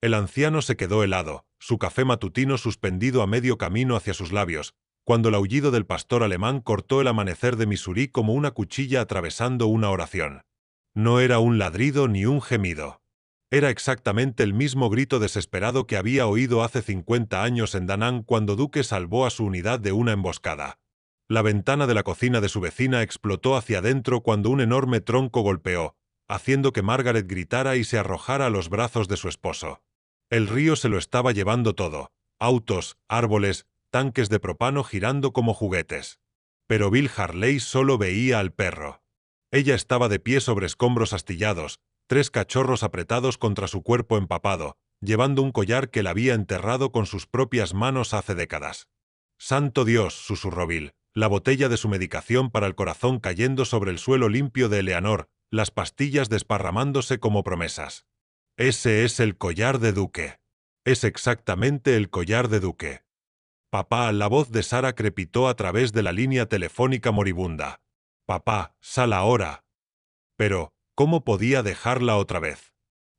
El anciano se quedó helado, su café matutino suspendido a medio camino hacia sus labios, cuando el aullido del pastor alemán cortó el amanecer de Missouri como una cuchilla atravesando una oración. No era un ladrido ni un gemido. Era exactamente el mismo grito desesperado que había oído hace 50 años en Da Nang cuando Duke salvó a su unidad de una emboscada. La ventana de la cocina de su vecina explotó hacia adentro cuando un enorme tronco golpeó, haciendo que Margaret gritara y se arrojara a los brazos de su esposo. El río se lo estaba llevando todo: autos, árboles, tanques de propano girando como juguetes. Pero Bill Harley solo veía al perro. Ella estaba de pie sobre escombros astillados, 3 cachorros apretados contra su cuerpo empapado, llevando un collar que la había enterrado con sus propias manos hace décadas. «Santo Dios», susurró Bill, la botella de su medicación para el corazón cayendo sobre el suelo limpio de Eleanor, las pastillas desparramándose como promesas. «Ese es el collar de Duke. Es exactamente el collar de Duke». «Papá», la voz de Sara crepitó a través de la línea telefónica moribunda. «Papá, sal ahora». Pero, ¿cómo podía dejarla otra vez?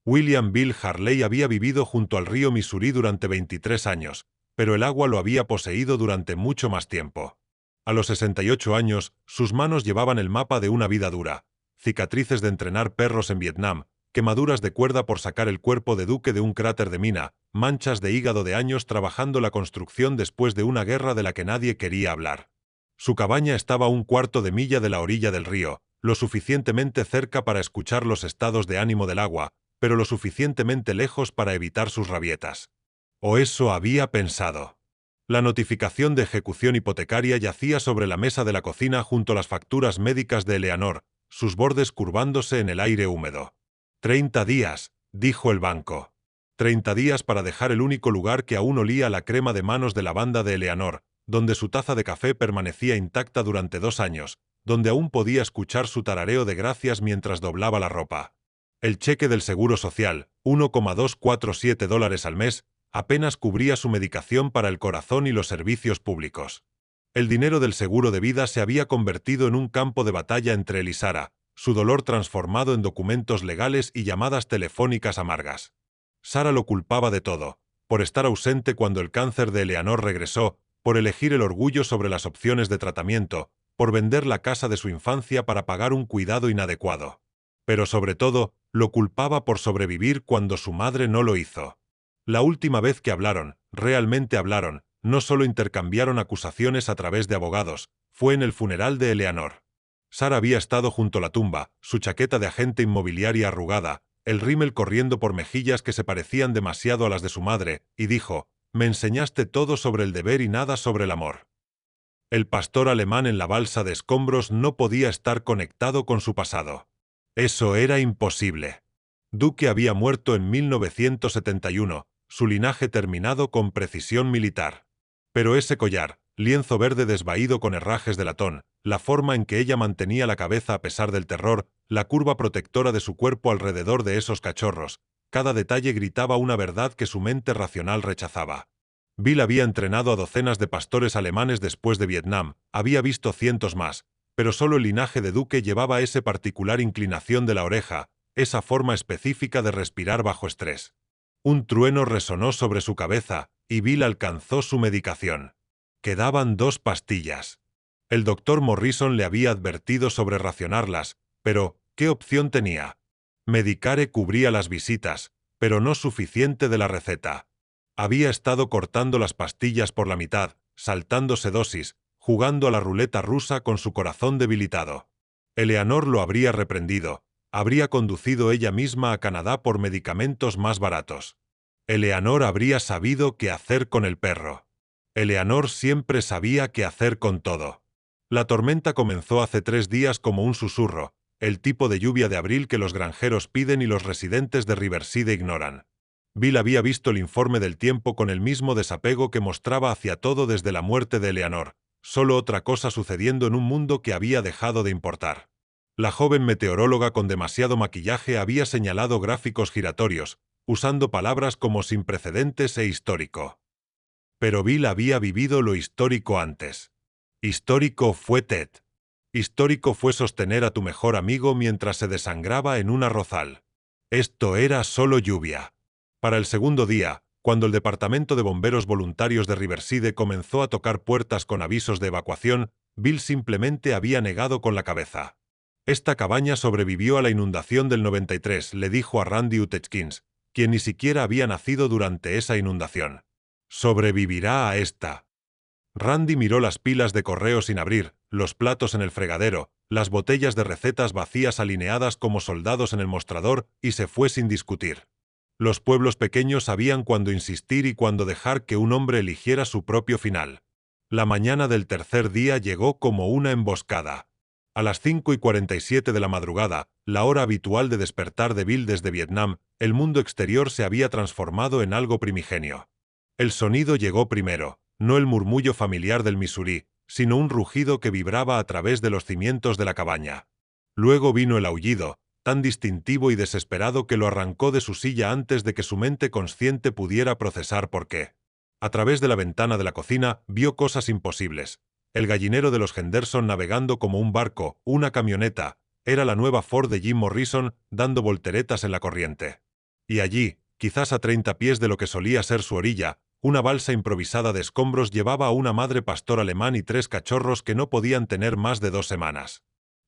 William Bill Harley había vivido junto al río Missouri durante 23 años, pero el agua lo había poseído durante mucho más tiempo. A los 68 años, sus manos llevaban el mapa de una vida dura: cicatrices de entrenar perros en Vietnam, quemaduras de cuerda por sacar el cuerpo de Duke de un cráter de mina, manchas de hígado de años trabajando la construcción después de una guerra de la que nadie quería hablar. Su cabaña estaba a 1/4 de milla de la orilla del río, lo suficientemente cerca para escuchar los estados de ánimo del agua, pero lo suficientemente lejos para evitar sus rabietas. O eso había pensado. La notificación de ejecución hipotecaria yacía sobre la mesa de la cocina junto a las facturas médicas de Eleanor, sus bordes curvándose en el aire húmedo. 30 días, dijo el banco. 30 días para dejar el único lugar que aún olía a la crema de manos de lavanda de Eleanor, donde su taza de café permanecía intacta durante 2 años, donde aún podía escuchar su tarareo de gracias mientras doblaba la ropa. El cheque del Seguro Social, $1,247 al mes, apenas cubría su medicación para el corazón y los servicios públicos. El dinero del seguro de vida se había convertido en un campo de batalla entre él y Sara, su dolor transformado en documentos legales y llamadas telefónicas amargas. Sara lo culpaba de todo: por estar ausente cuando el cáncer de Eleanor regresó, por elegir el orgullo sobre las opciones de tratamiento, por vender la casa de su infancia para pagar un cuidado inadecuado. Pero sobre todo, lo culpaba por sobrevivir cuando su madre no lo hizo. La última vez que hablaron, realmente hablaron, no solo intercambiaron acusaciones a través de abogados, fue en el funeral de Eleanor. Sara había estado junto a la tumba, su chaqueta de agente inmobiliaria arrugada, el rímel corriendo por mejillas que se parecían demasiado a las de su madre, y dijo: «Me enseñaste todo sobre el deber y nada sobre el amor». El pastor alemán en la balsa de escombros no podía estar conectado con su pasado. Eso era imposible. Duke había muerto en 1971, su linaje terminado con precisión militar. Pero ese collar, lienzo verde desvaído con herrajes de latón, la forma en que ella mantenía la cabeza a pesar del terror, la curva protectora de su cuerpo alrededor de esos cachorros, cada detalle gritaba una verdad que su mente racional rechazaba. Bill había entrenado a docenas de pastores alemanes después de Vietnam, había visto cientos más, pero solo el linaje de Duke llevaba esa particular inclinación de la oreja, esa forma específica de respirar bajo estrés. Un trueno resonó sobre su cabeza, y Bill alcanzó su medicación. Quedaban 2 pastillas. El doctor Morrison le había advertido sobre racionarlas, pero ¿qué opción tenía? Medicare cubría las visitas, pero no suficiente de la receta. Había estado cortando las pastillas por la mitad, saltándose dosis, jugando a la ruleta rusa con su corazón debilitado. Eleanor lo habría reprendido, habría conducido ella misma a Canadá por medicamentos más baratos. Eleanor habría sabido qué hacer con el perro. Eleanor siempre sabía qué hacer con todo. La tormenta comenzó hace 3 días como un susurro, el tipo de lluvia de abril que los granjeros piden y los residentes de Riverside ignoran. Bill había visto el informe del tiempo con el mismo desapego que mostraba hacia todo desde la muerte de Eleanor, solo otra cosa sucediendo en un mundo que había dejado de importar. La joven meteoróloga con demasiado maquillaje había señalado gráficos giratorios, usando palabras como sin precedentes e histórico. Pero Bill había vivido lo histórico antes. Histórico fue Ted. Histórico fue sostener a tu mejor amigo mientras se desangraba en un arrozal. Esto era solo lluvia. Para el segundo día, cuando el Departamento de Bomberos Voluntarios de Riverside comenzó a tocar puertas con avisos de evacuación, Bill simplemente había negado con la cabeza. Esta cabaña sobrevivió a la inundación del 93, le dijo a Randy Utechkins, quien ni siquiera había nacido durante esa inundación. Sobrevivirá a esta. Randy miró las pilas de correo sin abrir, los platos en el fregadero, las botellas de recetas vacías alineadas como soldados en el mostrador y se fue sin discutir. Los pueblos pequeños sabían cuándo insistir y cuándo dejar que un hombre eligiera su propio final. La mañana del tercer día llegó como una emboscada. A las 5:47 de la madrugada, la hora habitual de despertar de Bill desde Vietnam, el mundo exterior se había transformado en algo primigenio. El sonido llegó primero, no el murmullo familiar del Missouri, sino un rugido que vibraba a través de los cimientos de la cabaña. Luego vino el aullido, tan distintivo y desesperado que lo arrancó de su silla antes de que su mente consciente pudiera procesar por qué. A través de la ventana de la cocina vio cosas imposibles. El gallinero de los Henderson navegando como un barco, una camioneta, era la nueva Ford de Jim Morrison dando volteretas en la corriente. Y allí, quizás a 30 pies de lo que solía ser su orilla, una balsa improvisada de escombros llevaba a una madre pastor alemán y 3 cachorros que no podían tener más de 2 semanas.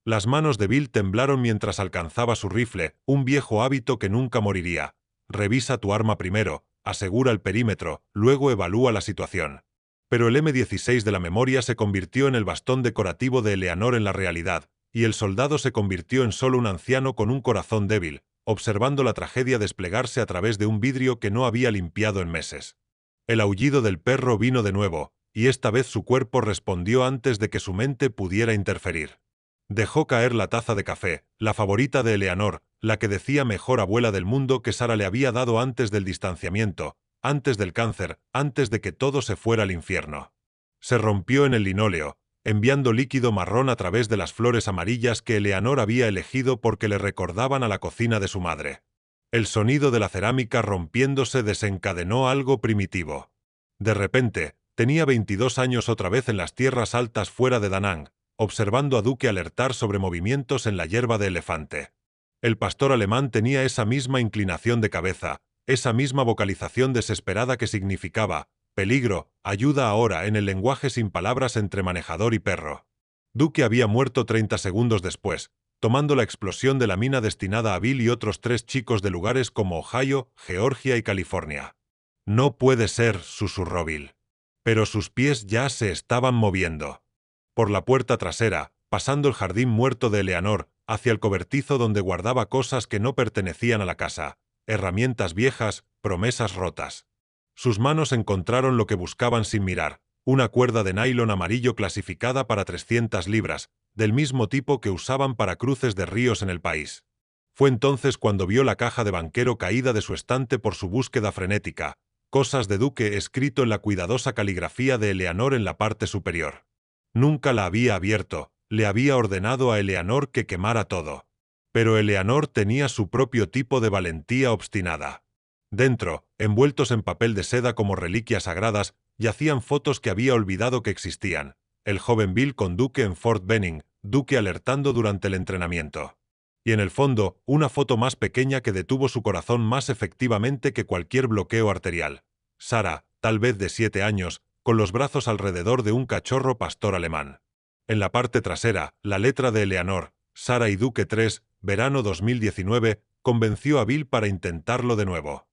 Las manos de Bill temblaron mientras alcanzaba su rifle, un viejo hábito que nunca moriría. Revisa tu arma primero, asegura el perímetro, luego evalúa la situación. Pero el M16 de la memoria se convirtió en el bastón decorativo de Eleanor en la realidad, y el soldado se convirtió en solo un anciano con un corazón débil, observando la tragedia desplegarse a través de un vidrio que no había limpiado en meses. El aullido del perro vino de nuevo, y esta vez su cuerpo respondió antes de que su mente pudiera interferir. Dejó caer la taza de café, la favorita de Eleanor, la que decía mejor abuela del mundo que Sara le había dado antes del distanciamiento, antes del cáncer, antes de que todo se fuera al infierno. Se rompió en el linóleo, enviando líquido marrón a través de las flores amarillas que Eleanor había elegido porque le recordaban a la cocina de su madre. El sonido de la cerámica rompiéndose desencadenó algo primitivo. De repente, tenía 22 años otra vez en las tierras altas fuera de Da Nang, observando a Duque alertar sobre movimientos en la hierba de elefante. El pastor alemán tenía esa misma inclinación de cabeza, esa misma vocalización desesperada que significaba peligro, ayuda ahora en el lenguaje sin palabras entre manejador y perro. Duque había muerto 30 segundos después, tomando la explosión de la mina destinada a Bill y otros 3 chicos de lugares como Ohio, Georgia y California. No puede ser, susurró Bill. Pero sus pies ya se estaban moviendo. Por la puerta trasera, pasando el jardín muerto de Eleanor, hacia el cobertizo donde guardaba cosas que no pertenecían a la casa, herramientas viejas, promesas rotas. Sus manos encontraron lo que buscaban sin mirar, una cuerda de nylon amarillo clasificada para 300 libras, del mismo tipo que usaban para cruces de ríos en el país. Fue entonces cuando vio la caja de banquero caída de su estante por su búsqueda frenética, cosas de Duque escrito en la cuidadosa caligrafía de Eleanor en la parte superior. Nunca la había abierto, le había ordenado a Eleanor que quemara todo. Pero Eleanor tenía su propio tipo de valentía obstinada. Dentro, envueltos en papel de seda como reliquias sagradas, yacían fotos que había olvidado que existían. El joven Bill con Duque en Fort Benning, Duque alertando durante el entrenamiento. Y en el fondo, una foto más pequeña que detuvo su corazón más efectivamente que cualquier bloqueo arterial. Sara, tal vez de 7 años, con los brazos alrededor de un cachorro pastor alemán. En la parte trasera, la letra de Eleanor, Sara y Duque 3, verano 2019, convenció a Bill para intentarlo de nuevo.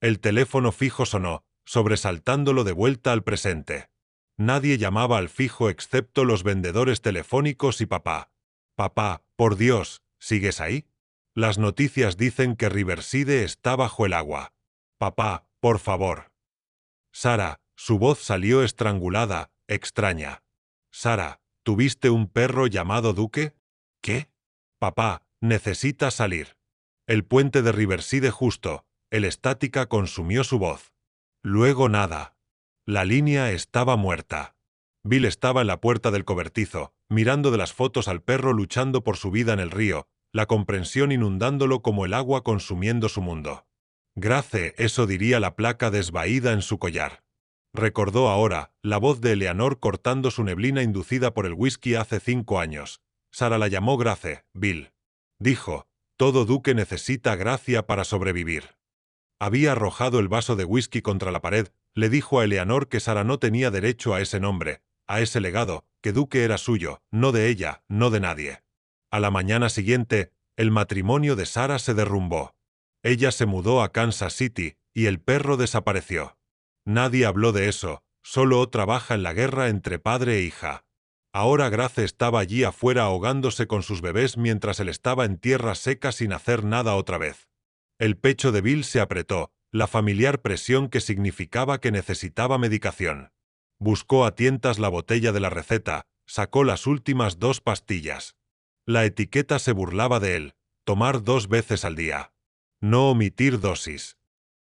El teléfono fijo sonó, sobresaltándolo de vuelta al presente. Nadie llamaba al fijo excepto los vendedores telefónicos y papá. Papá, por Dios, ¿sigues ahí? Las noticias dicen que Riverside está bajo el agua. Papá, por favor. Sara, su voz salió estrangulada, extraña. Sara, ¿tuviste un perro llamado Duque? ¿Qué? Papá, necesita salir. El puente de Riverside justo. El estática consumió su voz. Luego nada. La línea estaba muerta. Bill estaba en la puerta del cobertizo, mirando de las fotos al perro luchando por su vida en el río, la comprensión inundándolo como el agua consumiendo su mundo. Grace, eso diría la placa desvaída en su collar. Recordó ahora la voz de Eleanor cortando su neblina inducida por el whisky hace 5 años. Sara la llamó Grace, Bill. Dijo, todo Duque necesita gracia para sobrevivir. Había arrojado el vaso de whisky contra la pared, le dijo a Eleanor que Sara no tenía derecho a ese nombre, a ese legado, que Duke era suyo, no de ella, no de nadie. A la mañana siguiente, el matrimonio de Sara se derrumbó. Ella se mudó a Kansas City, y el perro desapareció. Nadie habló de eso, solo otra baja en la guerra entre padre e hija. Ahora Grace estaba allí afuera ahogándose con sus bebés mientras él estaba en tierra seca sin hacer nada otra vez. El pecho de Bill se apretó, la familiar presión que significaba que necesitaba medicación. Buscó a tientas la botella de la receta, sacó las últimas 2 pastillas. La etiqueta se burlaba de él, tomar 2 veces al día. No omitir dosis.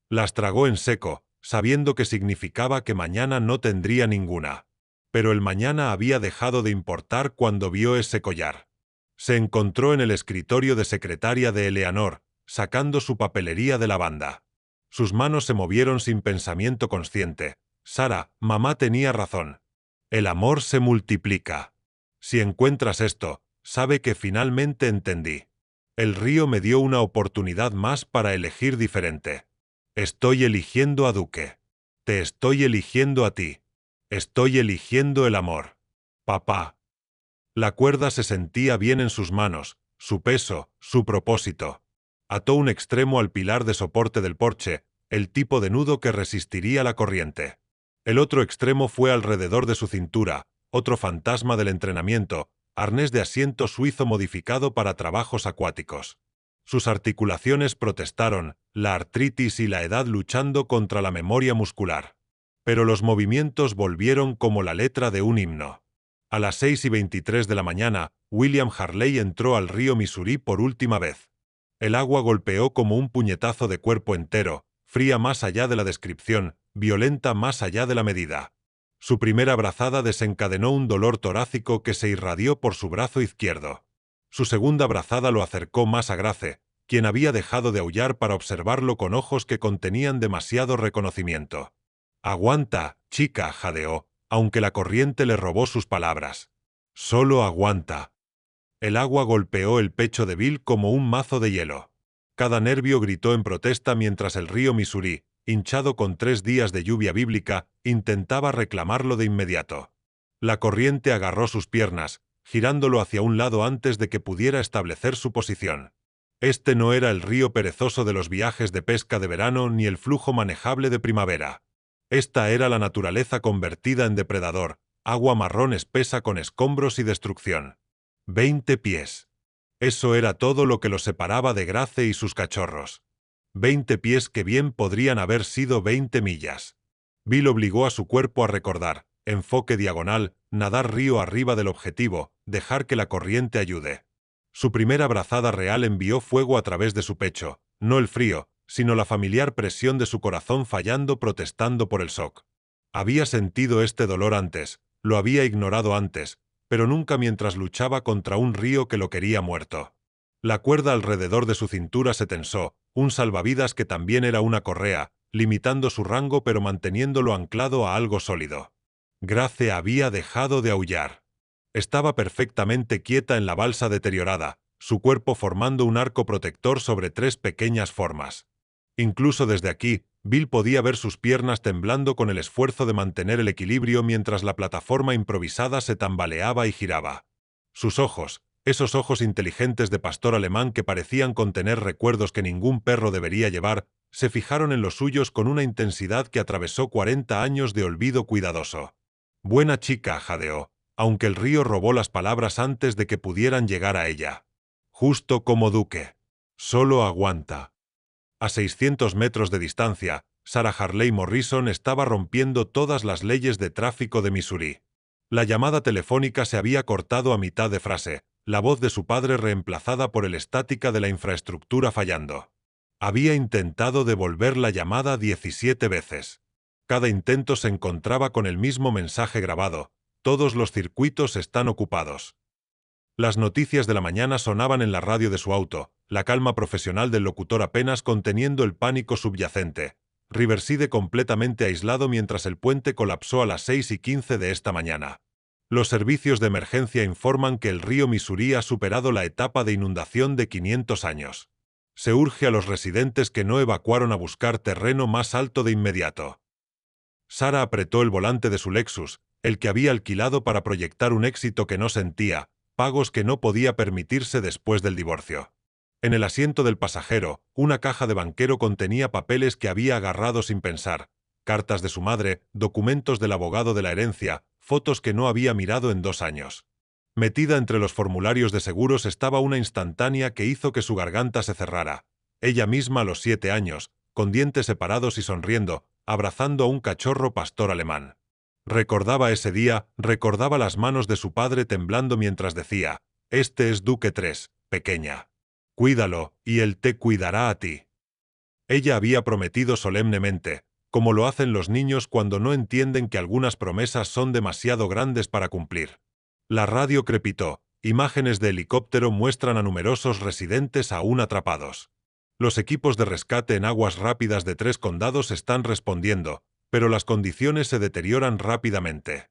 Las tragó en seco, sabiendo que significaba que mañana no tendría ninguna. Pero el mañana había dejado de importar cuando vio ese collar. Se encontró en el escritorio de secretaria de Eleanor, sacando su papelería de lavanda. Sus manos se movieron sin pensamiento consciente. Sara, mamá tenía razón. El amor se multiplica. Si encuentras esto, sabe que finalmente entendí. El río me dio una oportunidad más para elegir diferente. Estoy eligiendo a Duke. Te estoy eligiendo a ti. Estoy eligiendo el amor. Papá. La cuerda se sentía bien en sus manos, su peso, su propósito. Ató un extremo al pilar de soporte del porche, el tipo de nudo que resistiría la corriente. El otro extremo fue alrededor de su cintura, otro fantasma del entrenamiento, arnés de asiento suizo modificado para trabajos acuáticos. Sus articulaciones protestaron, la artritis y la edad luchando contra la memoria muscular. Pero los movimientos volvieron como la letra de un himno. A las 6:23 de la mañana, William Harley entró al río Missouri por última vez. El agua golpeó como un puñetazo de cuerpo entero, fría más allá de la descripción, violenta más allá de la medida. Su primera brazada desencadenó un dolor torácico que se irradió por su brazo izquierdo. Su segunda brazada lo acercó más a Grace, quien había dejado de aullar para observarlo con ojos que contenían demasiado reconocimiento. «Aguanta, chica», jadeó, aunque la corriente le robó sus palabras. «Solo aguanta». El agua golpeó el pecho de Bill como un mazo de hielo. Cada nervio gritó en protesta mientras el río Missouri, hinchado con 3 días de lluvia bíblica, intentaba reclamarlo de inmediato. La corriente agarró sus piernas, girándolo hacia un lado antes de que pudiera establecer su posición. Este no era el río perezoso de los viajes de pesca de verano ni el flujo manejable de primavera. Esta era la naturaleza convertida en depredador, agua marrón espesa con escombros y destrucción. 20 pies. Eso era todo lo que los separaba de Grace y sus cachorros. 20 pies que bien podrían haber sido 20 millas. Bill obligó a su cuerpo a recordar, enfoque diagonal, nadar río arriba del objetivo, dejar que la corriente ayude. Su primera brazada real envió fuego a través de su pecho, no el frío, sino la familiar presión de su corazón fallando protestando por el shock. Había sentido este dolor antes, lo había ignorado antes, pero nunca mientras luchaba contra un río que lo quería muerto. La cuerda alrededor de su cintura se tensó, un salvavidas que también era una correa, limitando su rango pero manteniéndolo anclado a algo sólido. Grace había dejado de aullar. Estaba perfectamente quieta en la balsa deteriorada, su cuerpo formando un arco protector sobre 3 pequeñas formas. Incluso desde aquí, Bill podía ver sus piernas temblando con el esfuerzo de mantener el equilibrio mientras la plataforma improvisada se tambaleaba y giraba. Sus ojos, esos ojos inteligentes de pastor alemán que parecían contener recuerdos que ningún perro debería llevar, se fijaron en los suyos con una intensidad que atravesó 40 años de olvido cuidadoso. «Buena chica», jadeó, aunque el río robó las palabras antes de que pudieran llegar a ella. «Justo como Duke. Solo aguanta». A 600 metros de distancia, Sarah Harley Morrison estaba rompiendo todas las leyes de tráfico de Missouri. La llamada telefónica se había cortado a mitad de frase, la voz de su padre reemplazada por el estática de la infraestructura fallando. Había intentado devolver la llamada 17 veces. Cada intento se encontraba con el mismo mensaje grabado: todos los circuitos están ocupados. Las noticias de la mañana sonaban en la radio de su auto, la calma profesional del locutor apenas conteniendo el pánico subyacente. Riverside completamente aislado mientras el puente colapsó a las 6:15 de esta mañana. Los servicios de emergencia informan que el río Missouri ha superado la etapa de inundación de 500 años. Se urge a los residentes que no evacuaron a buscar terreno más alto de inmediato. Sara apretó el volante de su Lexus, el que había alquilado para proyectar un éxito que no sentía, pagos que no podía permitirse después del divorcio. En el asiento del pasajero, una caja de banquero contenía papeles que había agarrado sin pensar, cartas de su madre, documentos del abogado de la herencia, fotos que no había mirado en 2 años. Metida entre los formularios de seguros estaba una instantánea que hizo que su garganta se cerrara. Ella misma a los 7 años, con dientes separados y sonriendo, abrazando a un cachorro pastor alemán. Recordaba ese día, recordaba las manos de su padre temblando mientras decía: «Este es Duque 3, pequeña. Cuídalo, y él te cuidará a ti». Ella había prometido solemnemente, como lo hacen los niños cuando no entienden que algunas promesas son demasiado grandes para cumplir. La radio crepitó, imágenes de helicóptero muestran a numerosos residentes aún atrapados. Los equipos de rescate en aguas rápidas de 3 condados están respondiendo, pero las condiciones se deterioran rápidamente.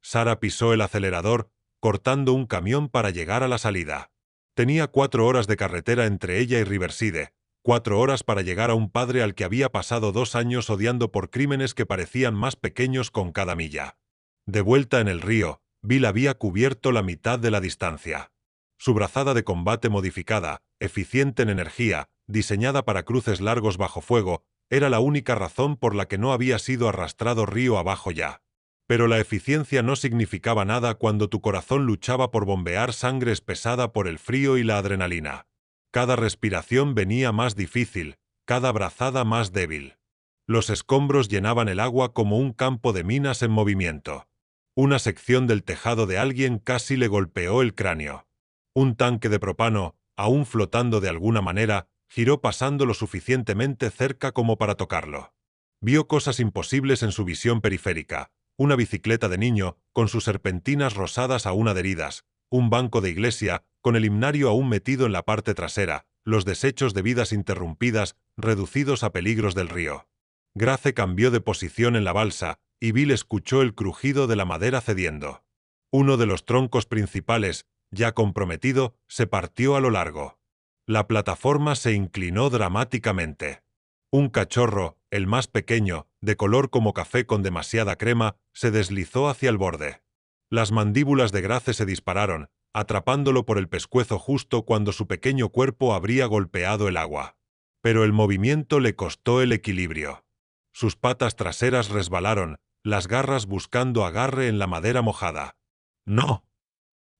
Sara pisó el acelerador, cortando un camión para llegar a la salida. Tenía 4 horas de carretera entre ella y Riverside, 4 horas para llegar a un padre al que había pasado 2 años odiando por crímenes que parecían más pequeños con cada milla. De vuelta en el río, Bill había cubierto la mitad de la distancia. Su brazada de combate modificada, eficiente en energía, diseñada para cruces largos bajo fuego, era la única razón por la que no había sido arrastrado río abajo ya. Pero la eficiencia no significaba nada cuando tu corazón luchaba por bombear sangre espesada por el frío y la adrenalina. Cada respiración venía más difícil, cada brazada más débil. Los escombros llenaban el agua como un campo de minas en movimiento. Una sección del tejado de alguien casi le golpeó el cráneo. Un tanque de propano, aún flotando de alguna manera, giró pasando lo suficientemente cerca como para tocarlo. Vio cosas imposibles en su visión periférica: una bicicleta de niño, con sus serpentinas rosadas aún adheridas, un banco de iglesia, con el himnario aún metido en la parte trasera, los desechos de vidas interrumpidas, reducidos a peligros del río. Grace cambió de posición en la balsa, y Bill escuchó el crujido de la madera cediendo. Uno de los troncos principales, ya comprometido, se partió a lo largo. La plataforma se inclinó dramáticamente. Un cachorro, el más pequeño, de color como café con demasiada crema, se deslizó hacia el borde. Las mandíbulas de Grace se dispararon, atrapándolo por el pescuezo justo cuando su pequeño cuerpo habría golpeado el agua. Pero el movimiento le costó el equilibrio. Sus patas traseras resbalaron, las garras buscando agarre en la madera mojada. ¡No!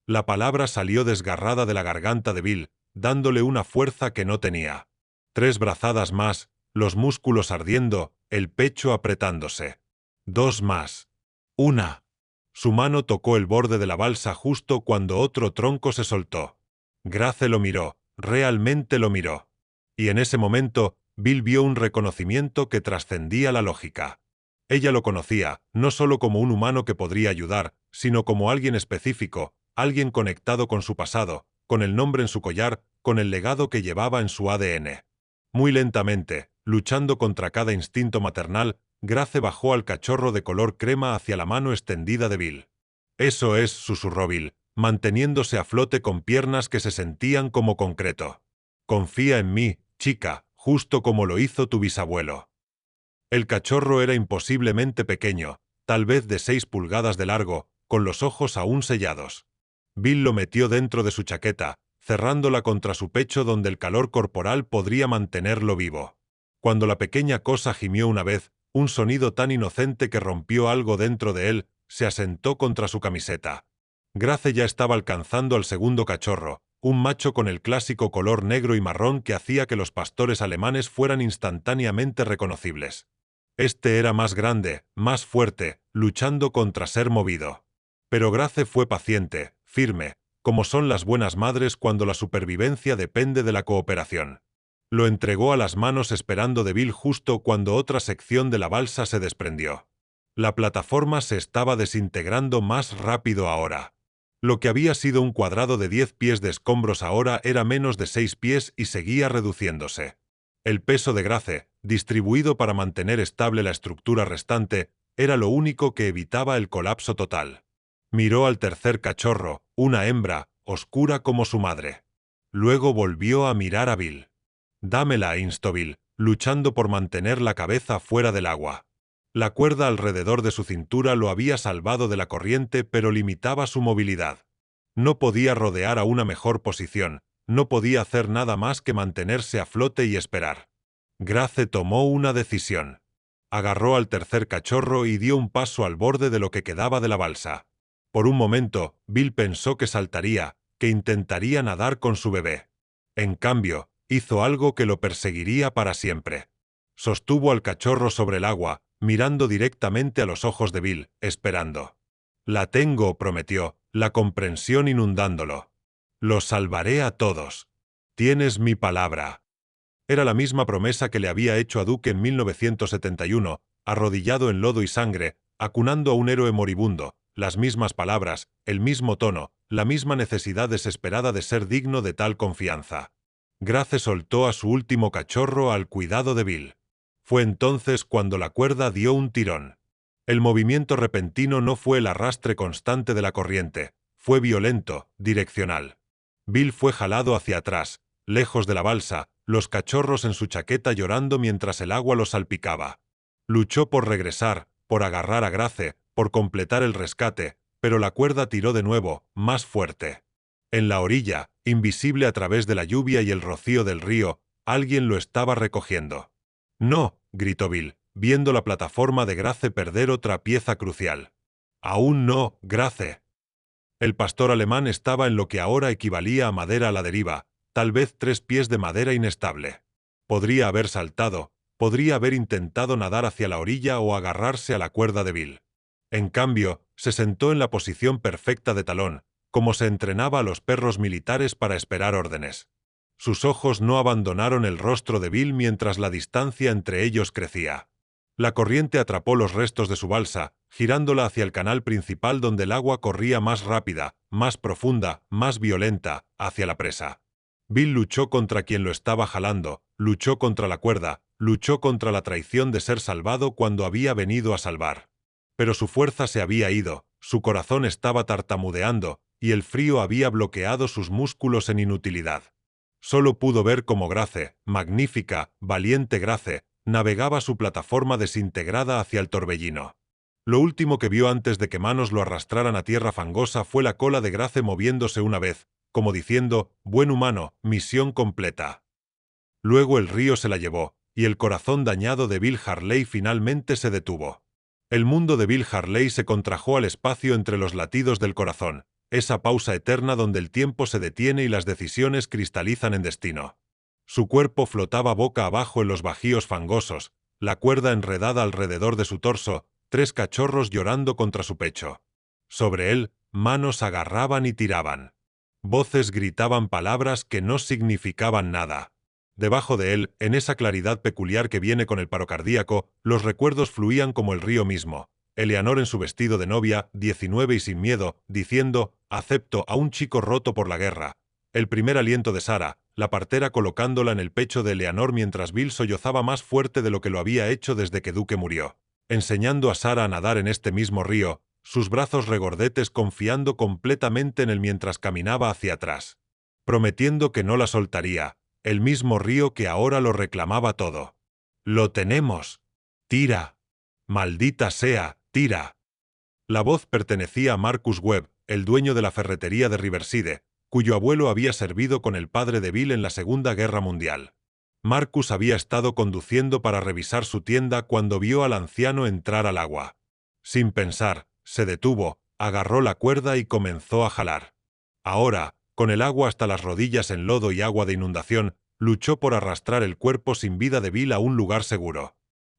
La palabra salió desgarrada de la garganta de Bill, dándole una fuerza que no tenía. 3 brazadas más, los músculos ardiendo, el pecho apretándose. 2 más. 1. Su mano tocó el borde de la balsa justo cuando otro tronco se soltó. Grace lo miró, realmente lo miró. Y en ese momento, Bill vio un reconocimiento que trascendía la lógica. Ella lo conocía, no solo como un humano que podría ayudar, sino como alguien específico, alguien conectado con su pasado, con el nombre en su collar, con el legado que llevaba en su ADN. Muy lentamente, luchando contra cada instinto maternal, Grace bajó al cachorro de color crema hacia la mano extendida de Bill. «Eso es», susurró Bill, manteniéndose a flote con piernas que se sentían como concreto. «Confía en mí, chica, justo como lo hizo tu bisabuelo». El cachorro era imposiblemente pequeño, tal vez de 6 pulgadas de largo, con los ojos aún sellados. Bill lo metió dentro de su chaqueta, cerrándola contra su pecho donde el calor corporal podría mantenerlo vivo. Cuando la pequeña cosa gimió una vez, un sonido tan inocente que rompió algo dentro de él, se asentó contra su camiseta. Grace ya estaba alcanzando al segundo cachorro, un macho con el clásico color negro y marrón que hacía que los pastores alemanes fueran instantáneamente reconocibles. Este era más grande, más fuerte, luchando contra ser movido. Pero Grace fue paciente, firme, como son las buenas madres cuando la supervivencia depende de la cooperación. Lo entregó a las manos esperando de Bill justo cuando otra sección de la balsa se desprendió. La plataforma se estaba desintegrando más rápido ahora. Lo que había sido un cuadrado de 10 pies de escombros ahora era menos de 6 pies y seguía reduciéndose. El peso de Grace, distribuido para mantener estable la estructura restante, era lo único que evitaba el colapso total. Miró al tercer cachorro, una hembra, oscura como su madre. Luego volvió a mirar a Bill. Dámela, instó Bill, luchando por mantener la cabeza fuera del agua. La cuerda alrededor de su cintura lo había salvado de la corriente, pero limitaba su movilidad. No podía rodear a una mejor posición, no podía hacer nada más que mantenerse a flote y esperar. Grace tomó una decisión. Agarró al tercer cachorro y dio un paso al borde de lo que quedaba de la balsa. Por un momento, Bill pensó que saltaría, que intentaría nadar con su bebé. En cambio, hizo algo que lo perseguiría para siempre. Sostuvo al cachorro sobre el agua, mirando directamente a los ojos de Bill, esperando. La tengo, prometió, la comprensión inundándolo. Los salvaré a todos. Tienes mi palabra. Era la misma promesa que le había hecho a Duke en 1971, arrodillado en lodo y sangre, acunando a un héroe moribundo, las mismas palabras, el mismo tono, la misma necesidad desesperada de ser digno de tal confianza. Grace soltó a su último cachorro al cuidado de Bill. Fue entonces cuando la cuerda dio un tirón. El movimiento repentino no fue el arrastre constante de la corriente, fue violento, direccional. Bill fue jalado hacia atrás, lejos de la balsa, los cachorros en su chaqueta llorando mientras el agua los salpicaba. Luchó por regresar, por agarrar a Grace, por completar el rescate, pero la cuerda tiró de nuevo, más fuerte. En la orilla, invisible a través de la lluvia y el rocío del río, alguien lo estaba recogiendo. «No», gritó Bill, viendo la plataforma de Grace perder otra pieza crucial. «Aún no, Grace». El pastor alemán estaba en lo que ahora equivalía a madera a la deriva, tal vez 3 pies de madera inestable. Podría haber saltado, podría haber intentado nadar hacia la orilla o agarrarse a la cuerda de Bill. En cambio, se sentó en la posición perfecta de talón, como se entrenaba a los perros militares para esperar órdenes. Sus ojos no abandonaron el rostro de Bill mientras la distancia entre ellos crecía. La corriente atrapó los restos de su balsa, girándola hacia el canal principal donde el agua corría más rápida, más profunda, más violenta, hacia la presa. Bill luchó contra quien lo estaba jalando, luchó contra la cuerda, luchó contra la traición de ser salvado cuando había venido a salvar. Pero su fuerza se había ido, su corazón estaba tartamudeando, y el frío había bloqueado sus músculos en inutilidad. Solo pudo ver cómo Grace, magnífica, valiente Grace, navegaba su plataforma desintegrada hacia el torbellino. Lo último que vio antes de que manos lo arrastraran a tierra fangosa fue la cola de Grace moviéndose una vez, como diciendo, «Buen humano, misión completa». Luego el río se la llevó, y el corazón dañado de Bill Harley finalmente se detuvo. El mundo de Bill Harley se contrajo al espacio entre los latidos del corazón, esa pausa eterna donde el tiempo se detiene y las decisiones cristalizan en destino. Su cuerpo flotaba boca abajo en los bajíos fangosos, la cuerda enredada alrededor de su torso, 3 cachorros llorando contra su pecho. Sobre él, manos agarraban y tiraban. Voces gritaban palabras que no significaban nada. Debajo de él, en esa claridad peculiar que viene con el paro cardíaco, los recuerdos fluían como el río mismo. Eleanor en su vestido de novia, 19 y sin miedo, diciendo, «Acepto a un chico roto por la guerra». El primer aliento de Sarah, la partera colocándola en el pecho de Eleanor mientras Bill sollozaba más fuerte de lo que lo había hecho desde que Duke murió. Enseñando a Sarah a nadar en este mismo río, sus brazos regordetes confiando completamente en él mientras caminaba hacia atrás. Prometiendo que no la soltaría, el mismo río que ahora lo reclamaba todo. «Lo tenemos. Tira. Maldita sea, tira». La voz pertenecía a Marcus Webb, el dueño de la ferretería de Riverside, cuyo abuelo había servido con el padre de Bill en la Segunda Guerra Mundial. Marcus había estado conduciendo para revisar su tienda cuando vio al anciano entrar al agua. Sin pensar, se detuvo, agarró la cuerda y comenzó a jalar. Ahora, con el agua hasta las rodillas en lodo y agua de inundación, luchó por arrastrar el cuerpo sin vida de Bill a un lugar seguro.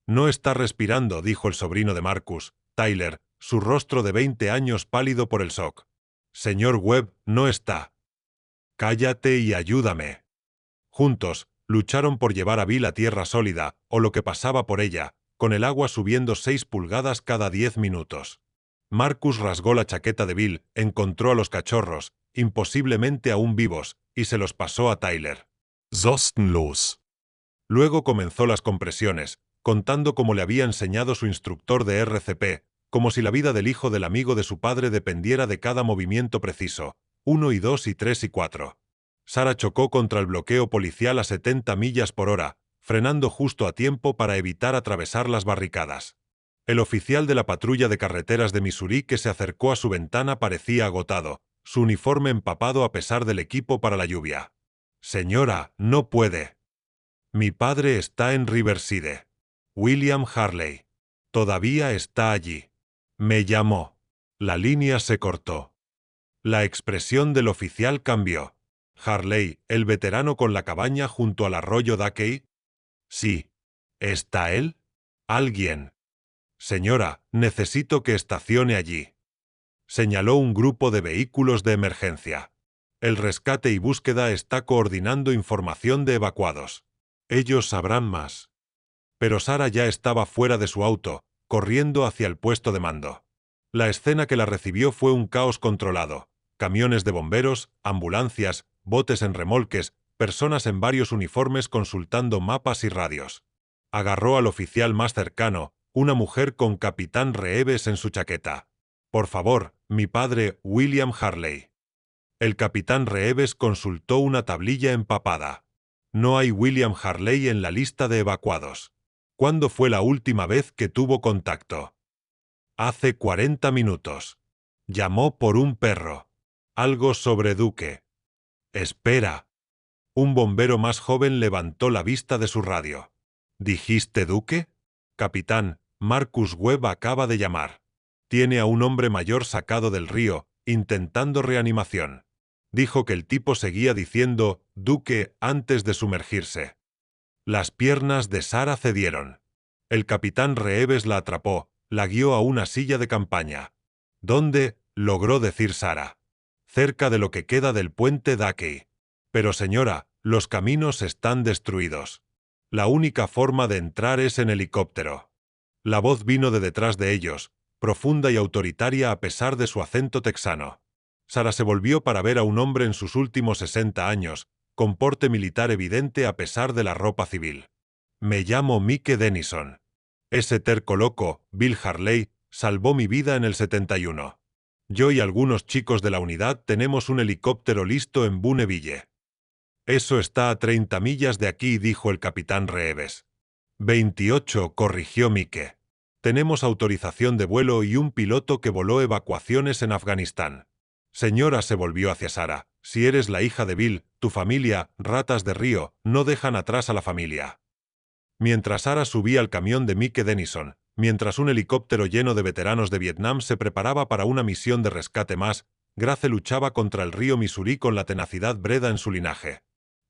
«No está respirando», dijo el sobrino de Marcus, Tyler, su rostro de 20 años pálido por el shock. «Señor Webb, no está». «Cállate y ayúdame». Juntos, lucharon por llevar a Bill a tierra sólida, o lo que pasaba por ella, con el agua subiendo 6 pulgadas cada 10 minutos. Marcus rasgó la chaqueta de Bill, encontró a los cachorros, imposiblemente aún vivos, y se los pasó a Tyler. «Sostenlos». Luego comenzó las compresiones, contando cómo le había enseñado su instructor de RCP, como si la vida del hijo del amigo de su padre dependiera de cada movimiento preciso, 1 y 2 y 3 y 4. Sarah chocó contra el bloqueo policial a 70 millas por hora, frenando justo a tiempo para evitar atravesar las barricadas. El oficial de la patrulla de carreteras de Missouri que se acercó a su ventana parecía agotado, su uniforme empapado a pesar del equipo para la lluvia. «Señora, no puede. Mi padre está en Riverside. William Harley. Todavía está allí. Me llamó». La línea se cortó. La expresión del oficial cambió. «Harley, el veterano con la cabaña junto al arroyo Duckey». «Sí. ¿Está él?» «Alguien». «Señora, necesito que estacione allí». Señaló un grupo de vehículos de emergencia. «El rescate y búsqueda está coordinando información de evacuados. Ellos sabrán más». Pero Sarah ya estaba fuera de su auto, corriendo hacia el puesto de mando. La escena que la recibió fue un caos controlado. Camiones de bomberos, ambulancias, botes en remolques, personas en varios uniformes consultando mapas y radios. Agarró al oficial más cercano, una mujer con Capitán Reeves en su chaqueta. «Por favor, mi padre, William Harley». El capitán Reeves consultó una tablilla empapada. «No hay William Harley en la lista de evacuados». «¿Cuándo fue la última vez que tuvo contacto?» «Hace 40 minutos. Llamó por un perro. Algo sobre Duque». «Espera». Un bombero más joven levantó la vista de su radio. «¿Dijiste Duque?» «Capitán, Marcus Webb acaba de llamar. Tiene a un hombre mayor sacado del río, intentando reanimación. Dijo que el tipo seguía diciendo Duque antes de sumergirse». Las piernas de Sarah cedieron. El capitán Reeves la atrapó, la guió a una silla de campaña. «¿Dónde?», logró decir Sarah. «Cerca de lo que queda del puente Duckey». «Pero señora, los caminos están destruidos. La única forma de entrar es en helicóptero». La voz vino de detrás de ellos, profunda y autoritaria a pesar de su acento texano. Sarah se volvió para ver a un hombre en sus últimos 60 años, con porte militar evidente a pesar de la ropa civil. «Me llamo Mike Denison. Ese terco loco, Bill Harley, salvó mi vida en el 71. Yo y algunos chicos de la unidad tenemos un helicóptero listo en Booneville». «Eso está a 30 millas de aquí», dijo el capitán Reeves. 28, corrigió Mike. «Tenemos autorización de vuelo y un piloto que voló evacuaciones en Afganistán». «Señora», se volvió hacia Sarah, «si eres la hija de Bill, tu familia, ratas de río, no dejan atrás a la familia». Mientras Sarah subía al camión de Mike Denison, mientras un helicóptero lleno de veteranos de Vietnam se preparaba para una misión de rescate más, Grace luchaba contra el río Missouri con la tenacidad breda en su linaje.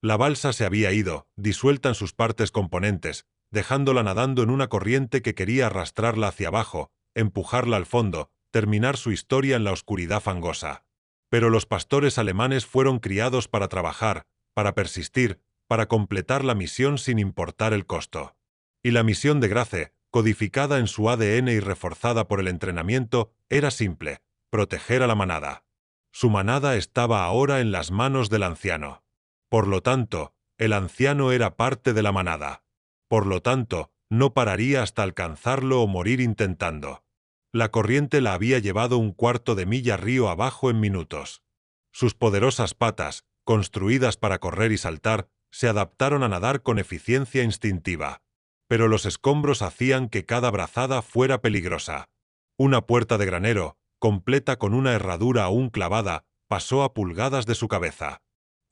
La balsa se había ido, disuelta en sus partes componentes, dejándola nadando en una corriente que quería arrastrarla hacia abajo, empujarla al fondo, terminar su historia en la oscuridad fangosa. Pero los pastores alemanes fueron criados para trabajar, para persistir, para completar la misión sin importar el costo. Y la misión de Grace, codificada en su ADN y reforzada por el entrenamiento, era simple: proteger a la manada. Su manada estaba ahora en las manos del anciano. Por lo tanto, el anciano era parte de la manada. Por lo tanto, no pararía hasta alcanzarlo o morir intentando. La corriente la había llevado un cuarto de milla río abajo en minutos. Sus poderosas patas, construidas para correr y saltar, se adaptaron a nadar con eficiencia instintiva. Pero los escombros hacían que cada brazada fuera peligrosa. Una puerta de granero, completa con una herradura aún clavada, pasó a pulgadas de su cabeza.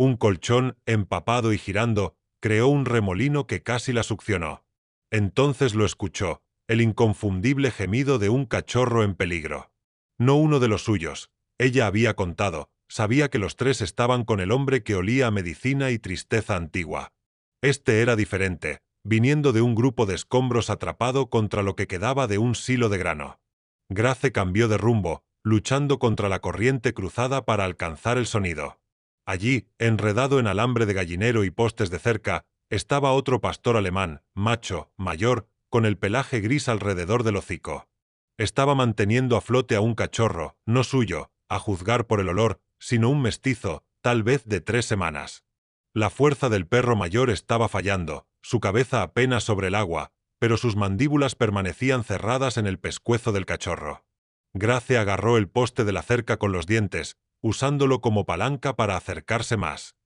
Un colchón, empapado y girando, creó un remolino que casi la succionó. Entonces lo escuchó, el inconfundible gemido de un cachorro en peligro. No uno de los suyos, ella había contado, sabía que los tres estaban con el hombre que olía a medicina y tristeza antigua. Este era diferente, viniendo de un grupo de escombros atrapado contra lo que quedaba de un silo de grano. Grace cambió de rumbo, luchando contra la corriente cruzada para alcanzar el sonido. Allí, enredado en alambre de gallinero y postes de cerca, estaba otro pastor alemán, macho, mayor, con el pelaje gris alrededor del hocico. Estaba manteniendo a flote a un cachorro, no suyo, a juzgar por el olor, sino un mestizo, tal vez de 3 semanas. La fuerza del perro mayor estaba fallando, su cabeza apenas sobre el agua, pero sus mandíbulas permanecían cerradas en el pescuezo del cachorro. Grace agarró el poste de la cerca con los dientes, usándolo como palanca para acercarse más.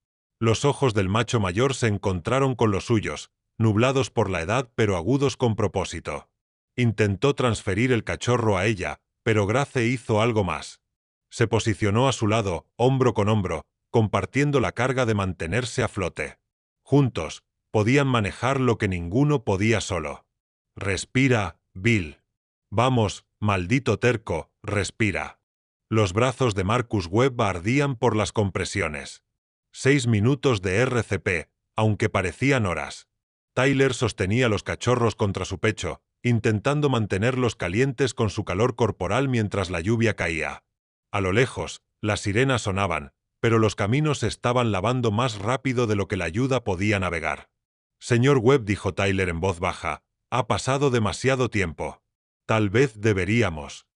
Los ojos del macho mayor se encontraron con los suyos, nublados por la edad pero agudos con propósito. Intentó transferir el cachorro a ella, pero Grace hizo algo más. Se posicionó a su lado, hombro con hombro, compartiendo la carga de mantenerse a flote. Juntos, podían manejar lo que ninguno podía solo. Respira, Bill. Vamos, maldito terco, respira. Los brazos de Marcus Webb ardían por las compresiones. 6 minutos de RCP, aunque parecían horas. Tyler sostenía los cachorros contra su pecho, intentando mantenerlos calientes con su calor corporal mientras la lluvia caía. A lo lejos, las sirenas sonaban, pero los caminos se estaban lavando más rápido de lo que la ayuda podía navegar. Señor Webb, dijo Tyler en voz baja, ha pasado demasiado tiempo. Tal vez deberíamos.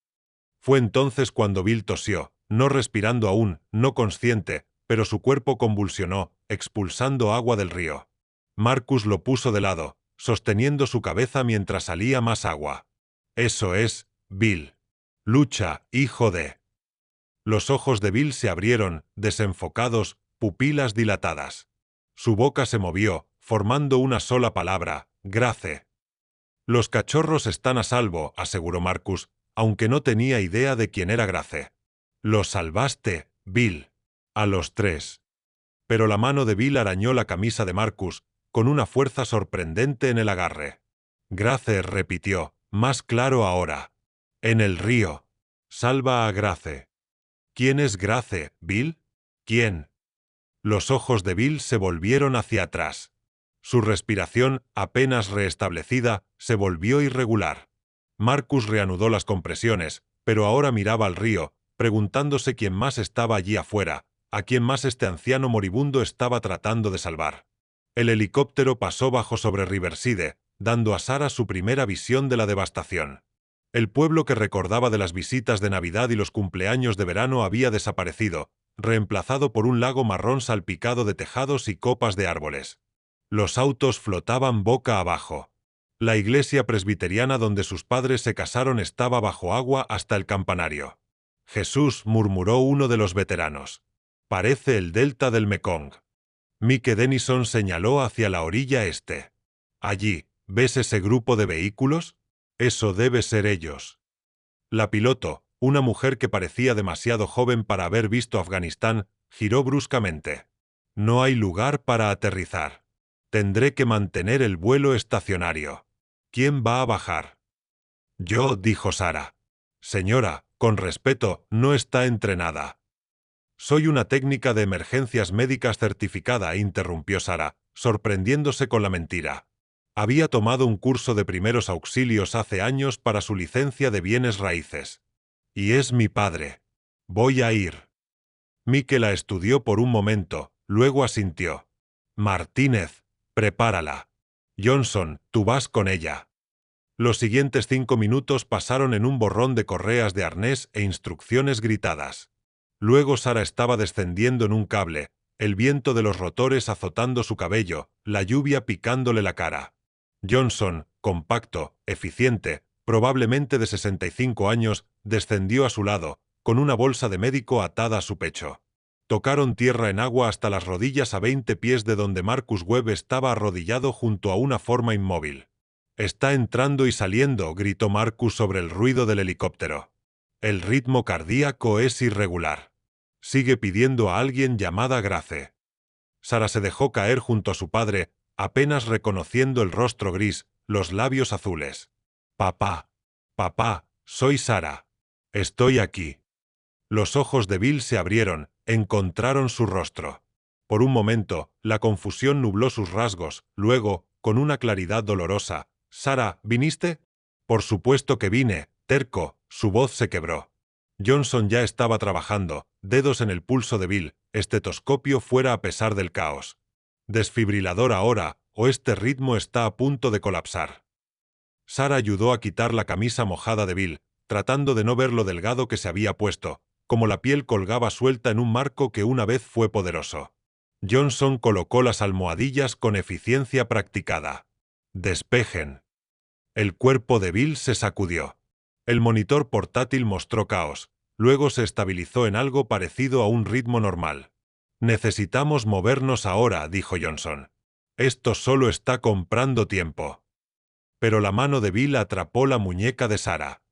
Fue entonces cuando Bill tosió, no respirando aún, no consciente, pero su cuerpo convulsionó, expulsando agua del río. Marcus lo puso de lado, sosteniendo su cabeza mientras salía más agua. Eso es, Bill. Lucha, hijo de... Los ojos de Bill se abrieron, desenfocados, pupilas dilatadas. Su boca se movió, formando una sola palabra, Grace. Los cachorros están a salvo, aseguró Marcus, aunque no tenía idea de quién era Grace. Los salvaste, Bill. A los 3. Pero la mano de Bill arañó la camisa de Marcus, con una fuerza sorprendente en el agarre. Grace, repitió, más claro ahora. En el río. Salva a Grace. ¿Quién es Grace, Bill? ¿Quién? Los ojos de Bill se volvieron hacia atrás. Su respiración, apenas restablecida, se volvió irregular. Marcus reanudó las compresiones, pero ahora miraba al río, preguntándose quién más estaba allí afuera, a quién más este anciano moribundo estaba tratando de salvar. El helicóptero pasó bajo sobre Riverside, dando a Sarah su primera visión de la devastación. El pueblo que recordaba de las visitas de Navidad y los cumpleaños de verano había desaparecido, reemplazado por un lago marrón salpicado de tejados y copas de árboles. Los autos flotaban boca abajo. La iglesia presbiteriana donde sus padres se casaron estaba bajo agua hasta el campanario. Jesús, murmuró uno de los veteranos. Parece el delta del Mekong. Mike Denison señaló hacia la orilla este. Allí, ¿ves ese grupo de vehículos? Eso debe ser ellos. La piloto, una mujer que parecía demasiado joven para haber visto Afganistán, giró bruscamente. No hay lugar para aterrizar. Tendré que mantener el vuelo estacionario. ¿Quién va a bajar? Yo, dijo Sarah. Señora, con respeto, no está entrenada. Soy una técnica de emergencias médicas certificada, interrumpió Sarah, sorprendiéndose con la mentira. Había tomado un curso de primeros auxilios hace años para su licencia de bienes raíces. Y es mi padre. Voy a ir. Mike la estudió por un momento, luego asintió. Martínez, prepárala. Johnson, tú vas con ella. Los siguientes 5 minutos pasaron en un borrón de correas de arnés e instrucciones gritadas. Luego Sarah estaba descendiendo en un cable, el viento de los rotores azotando su cabello, la lluvia picándole la cara. Johnson, compacto, eficiente, probablemente de 65 años, descendió a su lado, con una bolsa de médico atada a su pecho. Tocaron tierra en agua hasta las rodillas a 20 pies de donde Marcus Webb estaba arrodillado junto a una forma inmóvil. «Está entrando y saliendo», gritó Marcus sobre el ruido del helicóptero. «El ritmo cardíaco es irregular. Sigue pidiendo a alguien llamada Grace». Sarah se dejó caer junto a su padre, apenas reconociendo el rostro gris, los labios azules. «Papá. Papá, soy Sarah. Estoy aquí». Los ojos de Bill se abrieron, encontraron su rostro. Por un momento, la confusión nubló sus rasgos, luego, con una claridad dolorosa, «Sarah, ¿viniste?» «Por supuesto que vine, terco», su voz se quebró. Johnson ya estaba trabajando, dedos en el pulso de Bill, estetoscopio fuera a pesar del caos. «Desfibrilador ahora, o este ritmo está a punto de colapsar». Sarah ayudó a quitar la camisa mojada de Bill, tratando de no ver lo delgado que se había puesto, como la piel colgaba suelta en un marco que una vez fue poderoso. Johnson colocó las almohadillas con eficiencia practicada. «Despejen». El cuerpo de Bill se sacudió. El monitor portátil mostró caos, luego se estabilizó en algo parecido a un ritmo normal. Necesitamos movernos ahora, dijo Johnson. Esto solo está comprando tiempo. Pero la mano de Bill atrapó la muñeca de Sarah.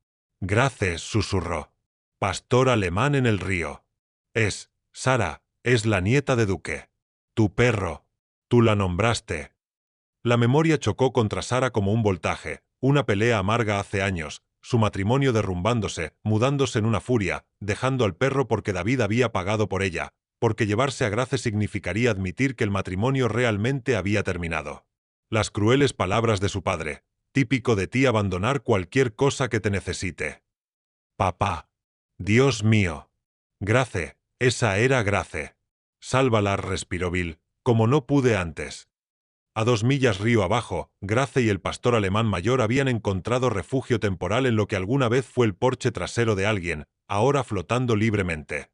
Grace, susurró. Pastor alemán en el río. Sarah, es la nieta de Duque. Tu perro. Tú la nombraste. La memoria chocó contra Sarah como un voltaje, una pelea amarga hace años, su matrimonio derrumbándose, mudándose en una furia, dejando al perro porque David había pagado por ella, porque llevarse a Grace significaría admitir que el matrimonio realmente había terminado. Las crueles palabras de su padre: típico de ti abandonar cualquier cosa que te necesite. Papá. Dios mío. Grace, esa era Grace. Sálvala, respiró Bill, como no pude antes. A 2 millas río abajo, Grace y el pastor alemán mayor habían encontrado refugio temporal en lo que alguna vez fue el porche trasero de alguien, ahora flotando libremente.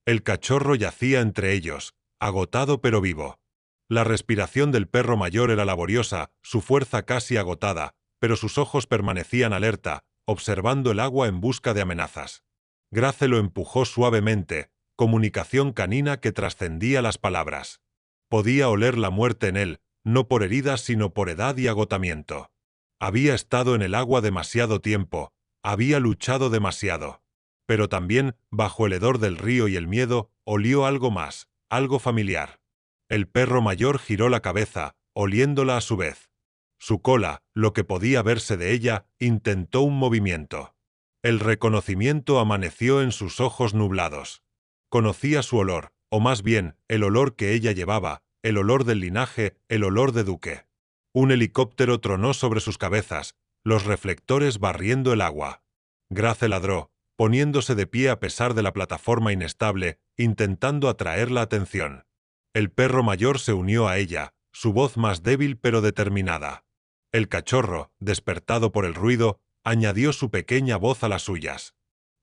El cachorro yacía entre ellos, agotado pero vivo. La respiración del perro mayor era laboriosa, su fuerza casi agotada, pero sus ojos permanecían alerta, observando el agua en busca de amenazas. Grace lo empujó suavemente, comunicación canina que trascendía las palabras. Podía oler la muerte en él, no por heridas sino por edad y agotamiento. Había estado en el agua demasiado tiempo, había luchado demasiado. Pero también, bajo el hedor del río y el miedo, olió algo más, algo familiar. El perro mayor giró la cabeza, oliéndola a su vez. Su cola, lo que podía verse de ella, intentó un movimiento. El reconocimiento amaneció en sus ojos nublados. Conocía su olor, o más bien, el olor que ella llevaba, el olor del linaje, el olor de Duque. Un helicóptero tronó sobre sus cabezas, los reflectores barriendo el agua. Grace ladró, poniéndose de pie a pesar de la plataforma inestable, intentando atraer la atención. El perro mayor se unió a ella, su voz más débil pero determinada. El cachorro, despertado por el ruido, añadió su pequeña voz a las suyas.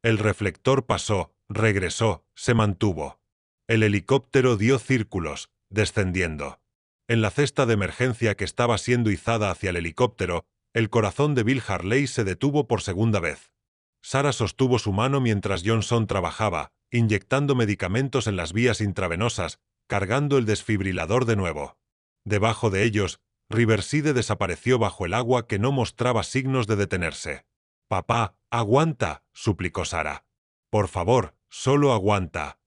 El reflector pasó, regresó, se mantuvo. El helicóptero dio círculos, descendiendo. En la cesta de emergencia que estaba siendo izada hacia el helicóptero, el corazón de Bill Harley se detuvo por segunda vez. Sarah sostuvo su mano mientras Johnson trabajaba, inyectando medicamentos en las vías intravenosas, cargando el desfibrilador de nuevo. Debajo de ellos, Riverside desapareció bajo el agua que no mostraba signos de detenerse. «Papá, aguanta», suplicó Sarah. «Por favor, solo aguanta».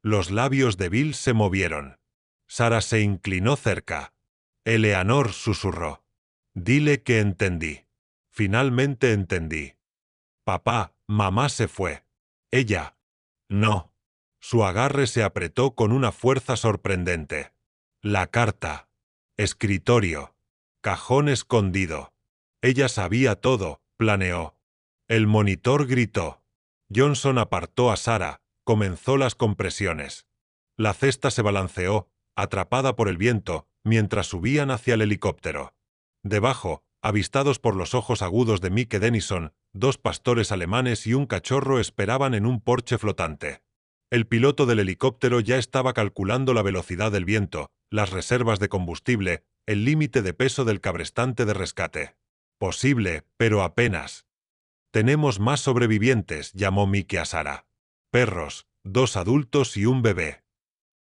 Los labios de Bill se movieron. Sarah se inclinó cerca. «Eleanor», susurró. «Dile que entendí. Finalmente entendí». «Papá, mamá se fue». «Ella». «No». Su agarre se apretó con una fuerza sorprendente. La carta. Escritorio. Cajón escondido. Ella sabía todo, planeó. El monitor gritó. Johnson apartó a Sarah, comenzó las compresiones. La cesta se balanceó, atrapada por el viento, mientras subían hacia el helicóptero. Debajo, avistados por los ojos agudos de Mike Denison, 2 pastores alemanes y un cachorro esperaban en un porche flotante. El piloto del helicóptero ya estaba calculando la velocidad del viento, las reservas de combustible, el límite de peso del cabrestante de rescate. Posible, pero apenas. «Tenemos más sobrevivientes», llamó Mike a Sarah. «Perros, 2 adultos y un bebé».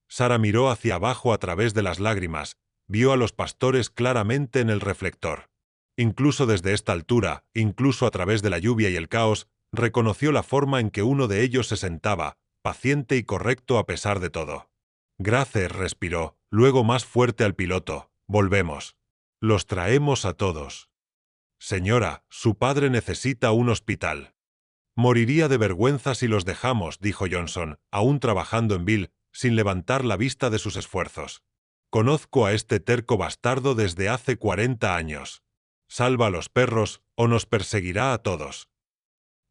Sarah miró hacia abajo a través de las lágrimas, vio a los pastores claramente en el reflector. Incluso desde esta altura, incluso a través de la lluvia y el caos, reconoció la forma en que uno de ellos se sentaba, paciente y correcto a pesar de todo. «Grace», respiró, luego más fuerte al piloto. «Volvemos. Los traemos a todos». «Señora, su padre necesita un hospital». «Moriría de vergüenza si los dejamos», dijo Johnson, aún trabajando en Bill, sin levantar la vista de sus esfuerzos. «Conozco a este terco bastardo desde hace 40 años. Salva a los perros, o nos perseguirá a todos».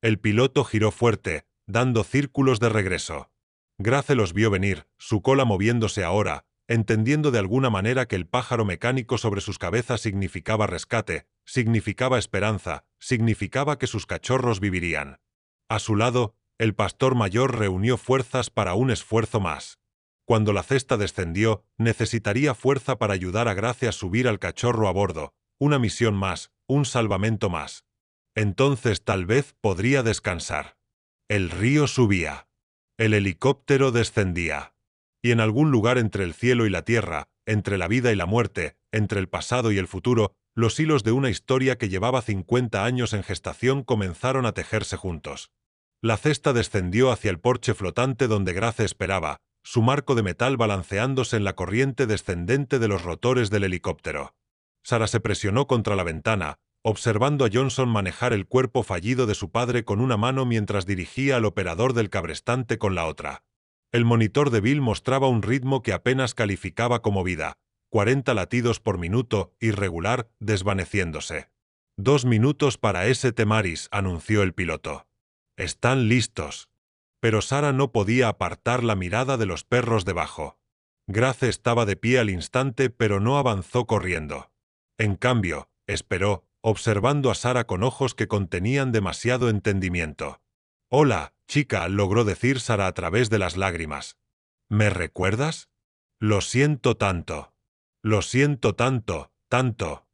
El piloto giró fuerte, dando círculos de regreso. Grace los vio venir, su cola moviéndose ahora, entendiendo de alguna manera que el pájaro mecánico sobre sus cabezas significaba rescate, significaba esperanza, significaba que sus cachorros vivirían. A su lado, el pastor mayor reunió fuerzas para un esfuerzo más. Cuando la cesta descendió, necesitaría fuerza para ayudar a Grace a subir al cachorro a bordo, una misión más, un salvamento más. Entonces tal vez podría descansar. El río subía. El helicóptero descendía. Y en algún lugar entre el cielo y la tierra, entre la vida y la muerte, entre el pasado y el futuro, los hilos de una historia que llevaba 50 años en gestación comenzaron a tejerse juntos. La cesta descendió hacia el porche flotante donde Grace esperaba, su marco de metal balanceándose en la corriente descendente de los rotores del helicóptero. Sarah se presionó contra la ventana, observando a Johnson manejar el cuerpo fallido de su padre con una mano mientras dirigía al operador del cabrestante con la otra. El monitor de Bill mostraba un ritmo que apenas calificaba como vida, 40 latidos por minuto, irregular, desvaneciéndose. 2 minutos para St. Mary's, anunció el piloto. Están listos. Pero Sarah no podía apartar la mirada de los perros debajo. Grace estaba de pie al instante, pero no avanzó corriendo. En cambio, esperó, observando a Sarah con ojos que contenían demasiado entendimiento. «Hola, chica», logró decir Sarah a través de las lágrimas. «¿Me recuerdas? Lo siento tanto. Lo siento tanto, tanto».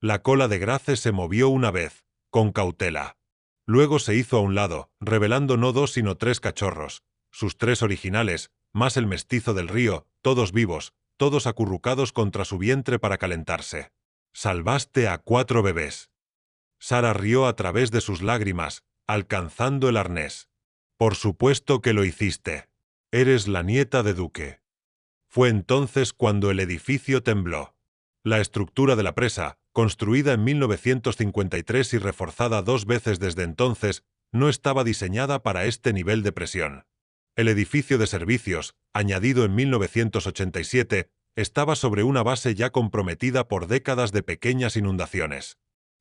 La cola de Grace se movió una vez, con cautela. Luego se hizo a un lado, revelando no 2 sino 3 cachorros, sus 3 originales, más el mestizo del río, todos vivos, todos acurrucados contra su vientre para calentarse. «Salvaste a 4 bebés». Sarah rió a través de sus lágrimas, alcanzando el arnés. «Por supuesto que lo hiciste. Eres la nieta de Duque». Fue entonces cuando el edificio tembló. La estructura de la presa, construida en 1953 y reforzada 2 veces desde entonces, no estaba diseñada para este nivel de presión. El edificio de servicios, añadido en 1987, estaba sobre una base ya comprometida por décadas de pequeñas inundaciones.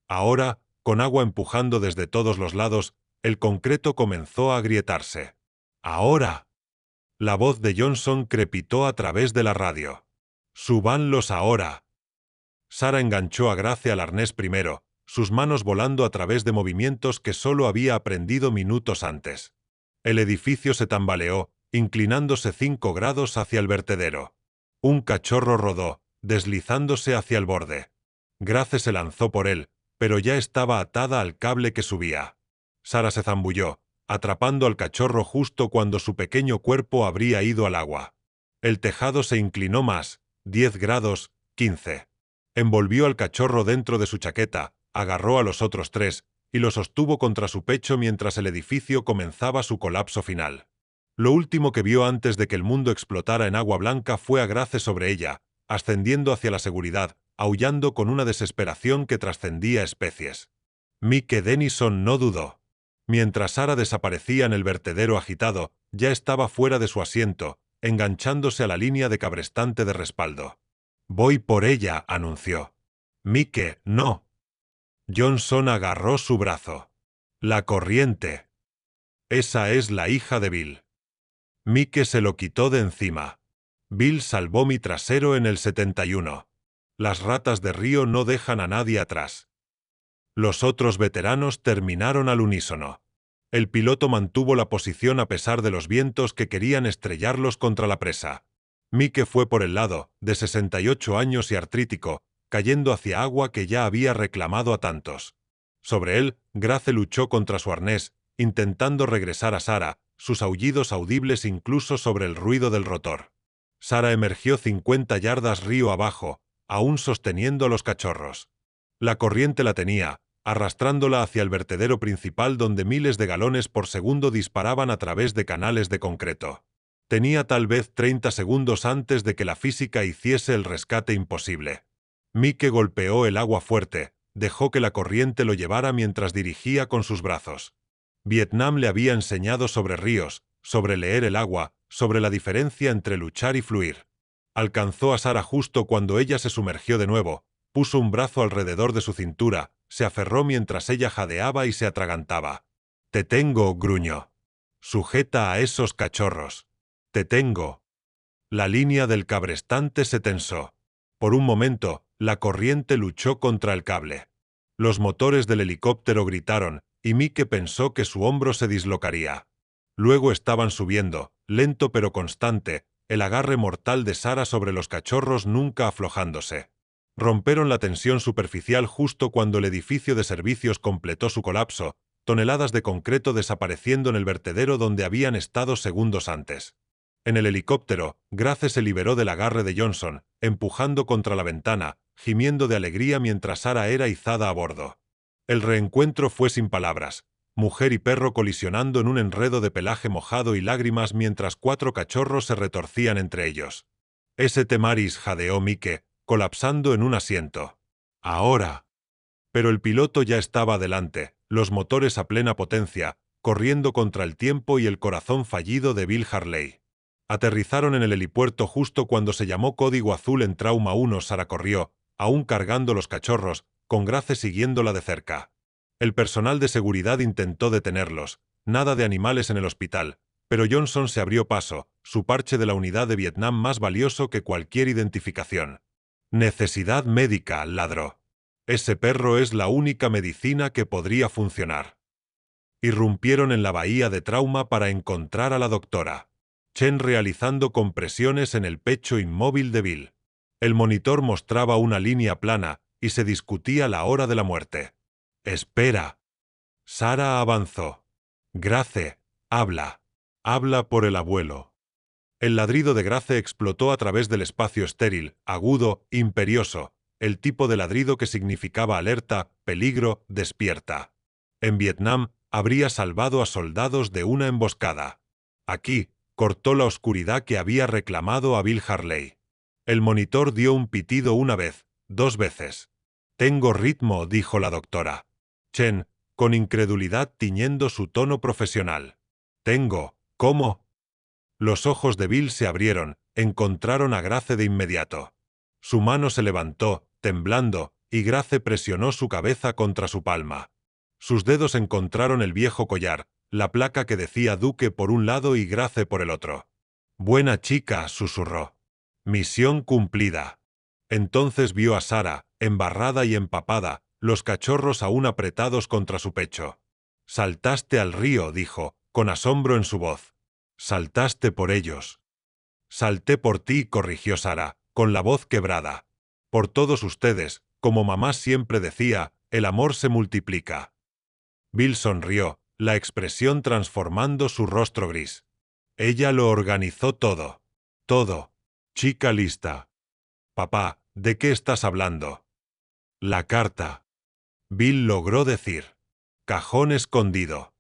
Ahora, con agua empujando desde todos los lados, el concreto comenzó a agrietarse. «Ahora». La voz de Johnson crepitó a través de la radio. «Súbanlos ahora». Sarah enganchó a Grace al arnés primero, sus manos volando a través de movimientos que solo había aprendido minutos antes. El edificio se tambaleó, inclinándose 5 grados hacia el vertedero. Un cachorro rodó, deslizándose hacia el borde. Grace se lanzó por él, pero ya estaba atada al cable que subía. Sarah se zambulló, atrapando al cachorro justo cuando su pequeño cuerpo habría ido al agua. El tejado se inclinó más, 10 grados, 15. Envolvió al cachorro dentro de su chaqueta, agarró a los otros 3, y lo sostuvo contra su pecho mientras el edificio comenzaba su colapso final. Lo último que vio antes de que el mundo explotara en agua blanca fue a Grace sobre ella, ascendiendo hacia la seguridad, aullando con una desesperación que trascendía especies. Mike Dennison no dudó. Mientras Sarah desaparecía en el vertedero agitado, ya estaba fuera de su asiento, enganchándose a la línea de cabrestante de respaldo. «Voy por ella», anunció. «Mike, no». Johnson agarró su brazo. «La corriente». «Esa es la hija de Bill». Mike se lo quitó de encima. «Bill salvó mi trasero en el 71. Las ratas de río no dejan a nadie atrás». Los otros veteranos terminaron al unísono. El piloto mantuvo la posición a pesar de los vientos que querían estrellarlos contra la presa. Mike fue por el lado, de 68 años y artrítico, cayendo hacia agua que ya había reclamado a tantos. Sobre él, Grace luchó contra su arnés, intentando regresar a Sarah, sus aullidos audibles incluso sobre el ruido del rotor. Sarah emergió 50 yardas río abajo, aún sosteniendo a los cachorros. La corriente la tenía, arrastrándola hacia el vertedero principal donde miles de galones por segundo disparaban a través de canales de concreto. Tenía tal vez 30 segundos antes de que la física hiciese el rescate imposible. Mike golpeó el agua fuerte, dejó que la corriente lo llevara mientras dirigía con sus brazos. Vietnam le había enseñado sobre ríos, sobre leer el agua, sobre la diferencia entre luchar y fluir. Alcanzó a Sarah justo cuando ella se sumergió de nuevo, puso un brazo alrededor de su cintura, se aferró mientras ella jadeaba y se atragantaba. «Te tengo», gruñó. «Sujeta a esos cachorros. Te tengo». La línea del cabrestante se tensó. Por un momento, la corriente luchó contra el cable. Los motores del helicóptero gritaron, y Mike pensó que su hombro se dislocaría. Luego estaban subiendo, lento pero constante, el agarre mortal de Sarah sobre los cachorros nunca aflojándose. Romperon la tensión superficial justo cuando el edificio de servicios completó su colapso, toneladas de concreto desapareciendo en el vertedero donde habían estado segundos antes. En el helicóptero, Grace se liberó del agarre de Johnson, empujando contra la ventana, gimiendo de alegría mientras Sarah era izada a bordo. El reencuentro fue sin palabras. Mujer y perro colisionando en un enredo de pelaje mojado y lágrimas mientras 4 cachorros se retorcían entre ellos. «Ese Temaris», jadeó Mike, colapsando en un asiento. «Ahora». Pero el piloto ya estaba adelante, los motores a plena potencia, corriendo contra el tiempo y el corazón fallido de Bill Harley. Aterrizaron en el helipuerto justo cuando se llamó código azul en Trauma 1. Sarah corrió, aún cargando los cachorros, con Grace siguiéndola de cerca. El personal de seguridad intentó detenerlos, nada de animales en el hospital, pero Johnson se abrió paso, su parche de la unidad de Vietnam más valioso que cualquier identificación. «Necesidad médica», ladró. «Ese perro es la única medicina que podría funcionar». Irrumpieron en la bahía de Trauma para encontrar a la doctora Chen realizando compresiones en el pecho inmóvil de Bill. El monitor mostraba una línea plana y se discutía la hora de la muerte. «Espera». Sarah avanzó. «Grace, habla. Habla por el abuelo». El ladrido de Grace explotó a través del espacio estéril, agudo, imperioso, el tipo de ladrido que significaba alerta, peligro, despierta. En Vietnam, habría salvado a soldados de una emboscada. Aquí, cortó la oscuridad que había reclamado a Bill Harley. El monitor dio un pitido una vez, 2 veces. «Tengo ritmo», dijo la doctora Chen, con incredulidad tiñendo su tono profesional. «Tengo, ¿cómo?» Los ojos de Bill se abrieron, encontraron a Grace de inmediato. Su mano se levantó, temblando, y Grace presionó su cabeza contra su palma. Sus dedos encontraron el viejo collar, la placa que decía Duque por un lado y Grace por el otro. «Buena chica», susurró. «Misión cumplida». Entonces vio a Sarah, embarrada y empapada, los cachorros aún apretados contra su pecho. «Saltaste al río», dijo, con asombro en su voz. «Saltaste por ellos». «Salté por ti», corrigió Sarah, con la voz quebrada. «Por todos ustedes, como mamá siempre decía, el amor se multiplica». Bill sonrió, la expresión transformando su rostro gris. «Ella lo organizó todo. Todo. Chica lista». «Papá, ¿de qué estás hablando?» «La carta». Bill logró decir. «Cajón escondido».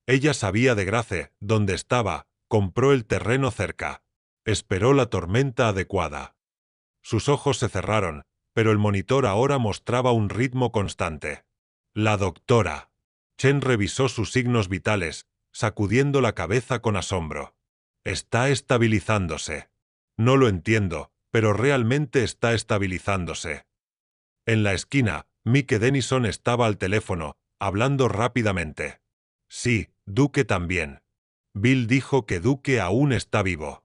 Ella sabía de Grace, dónde estaba, compró el terreno cerca. Esperó la tormenta adecuada. Sus ojos se cerraron, pero el monitor ahora mostraba un ritmo constante. «La doctora». Chen revisó sus signos vitales, sacudiendo la cabeza con asombro. «Está estabilizándose». «No lo entiendo, pero realmente está estabilizándose». En la esquina, Mike Denison estaba al teléfono, hablando rápidamente. «Sí, Duque también». Bill dijo que Duque aún está vivo.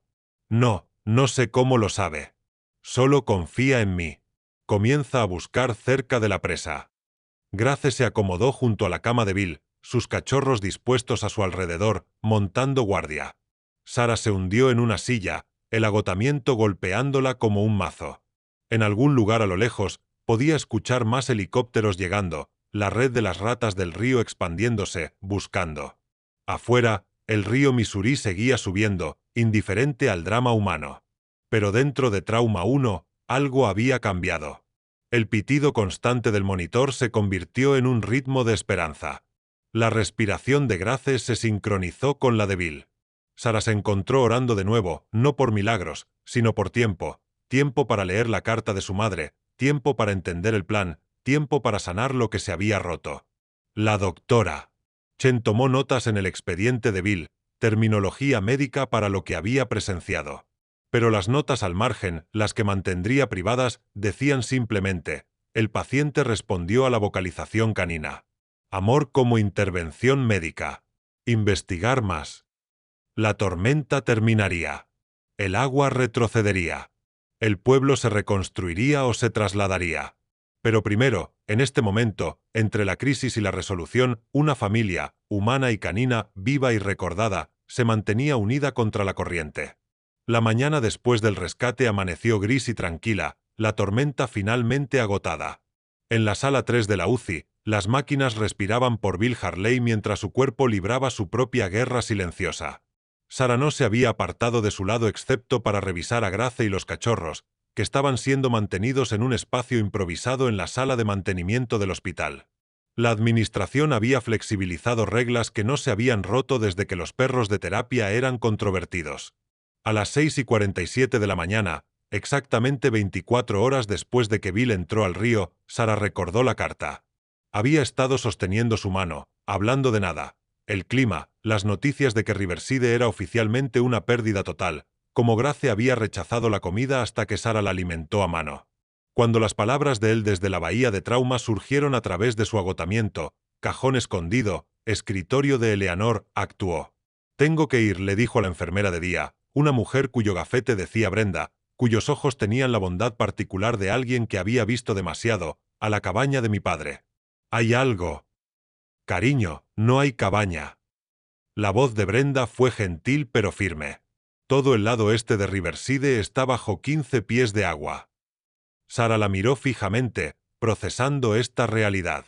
«No, no sé cómo lo sabe. Solo confía en mí. Comienza a buscar cerca de la presa». Grace se acomodó junto a la cama de Bill, sus cachorros dispuestos a su alrededor, montando guardia. Sarah se hundió en una silla, el agotamiento golpeándola como un mazo. En algún lugar a lo lejos, podía escuchar más helicópteros llegando, la red de las ratas del río expandiéndose, buscando. Afuera, el río Missouri seguía subiendo, indiferente al drama humano. Pero dentro de Trauma 1, algo había cambiado. El pitido constante del monitor se convirtió en un ritmo de esperanza. La respiración de Grace se sincronizó con la de Bill. Sarah se encontró orando de nuevo, no por milagros, sino por tiempo. Tiempo para leer la carta de su madre, tiempo para entender el plan, tiempo para sanar lo que se había roto. La doctora Chen tomó notas en el expediente de Bill, terminología médica para lo que había presenciado. Pero las notas al margen, las que mantendría privadas, decían simplemente: el paciente respondió a la vocalización canina. Amor como intervención médica. Investigar más. La tormenta terminaría. El agua retrocedería. El pueblo se reconstruiría o se trasladaría. Pero primero, en este momento, entre la crisis y la resolución, una familia, humana y canina, viva y recordada, se mantenía unida contra la corriente. La mañana después del rescate amaneció gris y tranquila, la tormenta finalmente agotada. En la sala 3 de la UCI, las máquinas respiraban por Bill Harley mientras su cuerpo libraba su propia guerra silenciosa. Sara no se había apartado de su lado excepto para revisar a Grace y los cachorros, que estaban siendo mantenidos en un espacio improvisado en la sala de mantenimiento del hospital. La administración había flexibilizado reglas que no se habían roto desde que los perros de terapia eran controvertidos. A las 6:47 de la mañana, exactamente 24 horas después de que Bill entró al río, Sara recordó la carta. Había estado sosteniendo su mano, hablando de nada. El clima, las noticias de que Riverside era oficialmente una pérdida total, como Grace había rechazado la comida hasta que Sara la alimentó a mano. Cuando las palabras de él desde la bahía de trauma surgieron a través de su agotamiento, cajón escondido, escritorio de Eleanor, actuó. «Tengo que ir», le dijo a la enfermera de día, una mujer cuyo gafete decía Brenda, cuyos ojos tenían la bondad particular de alguien que había visto demasiado, a la cabaña de mi padre. «¿Hay algo?» «Cariño, no hay cabaña». La voz de Brenda fue gentil pero firme. Todo el lado este de Riverside está bajo 15 pies de agua. Sara la miró fijamente, procesando esta realidad.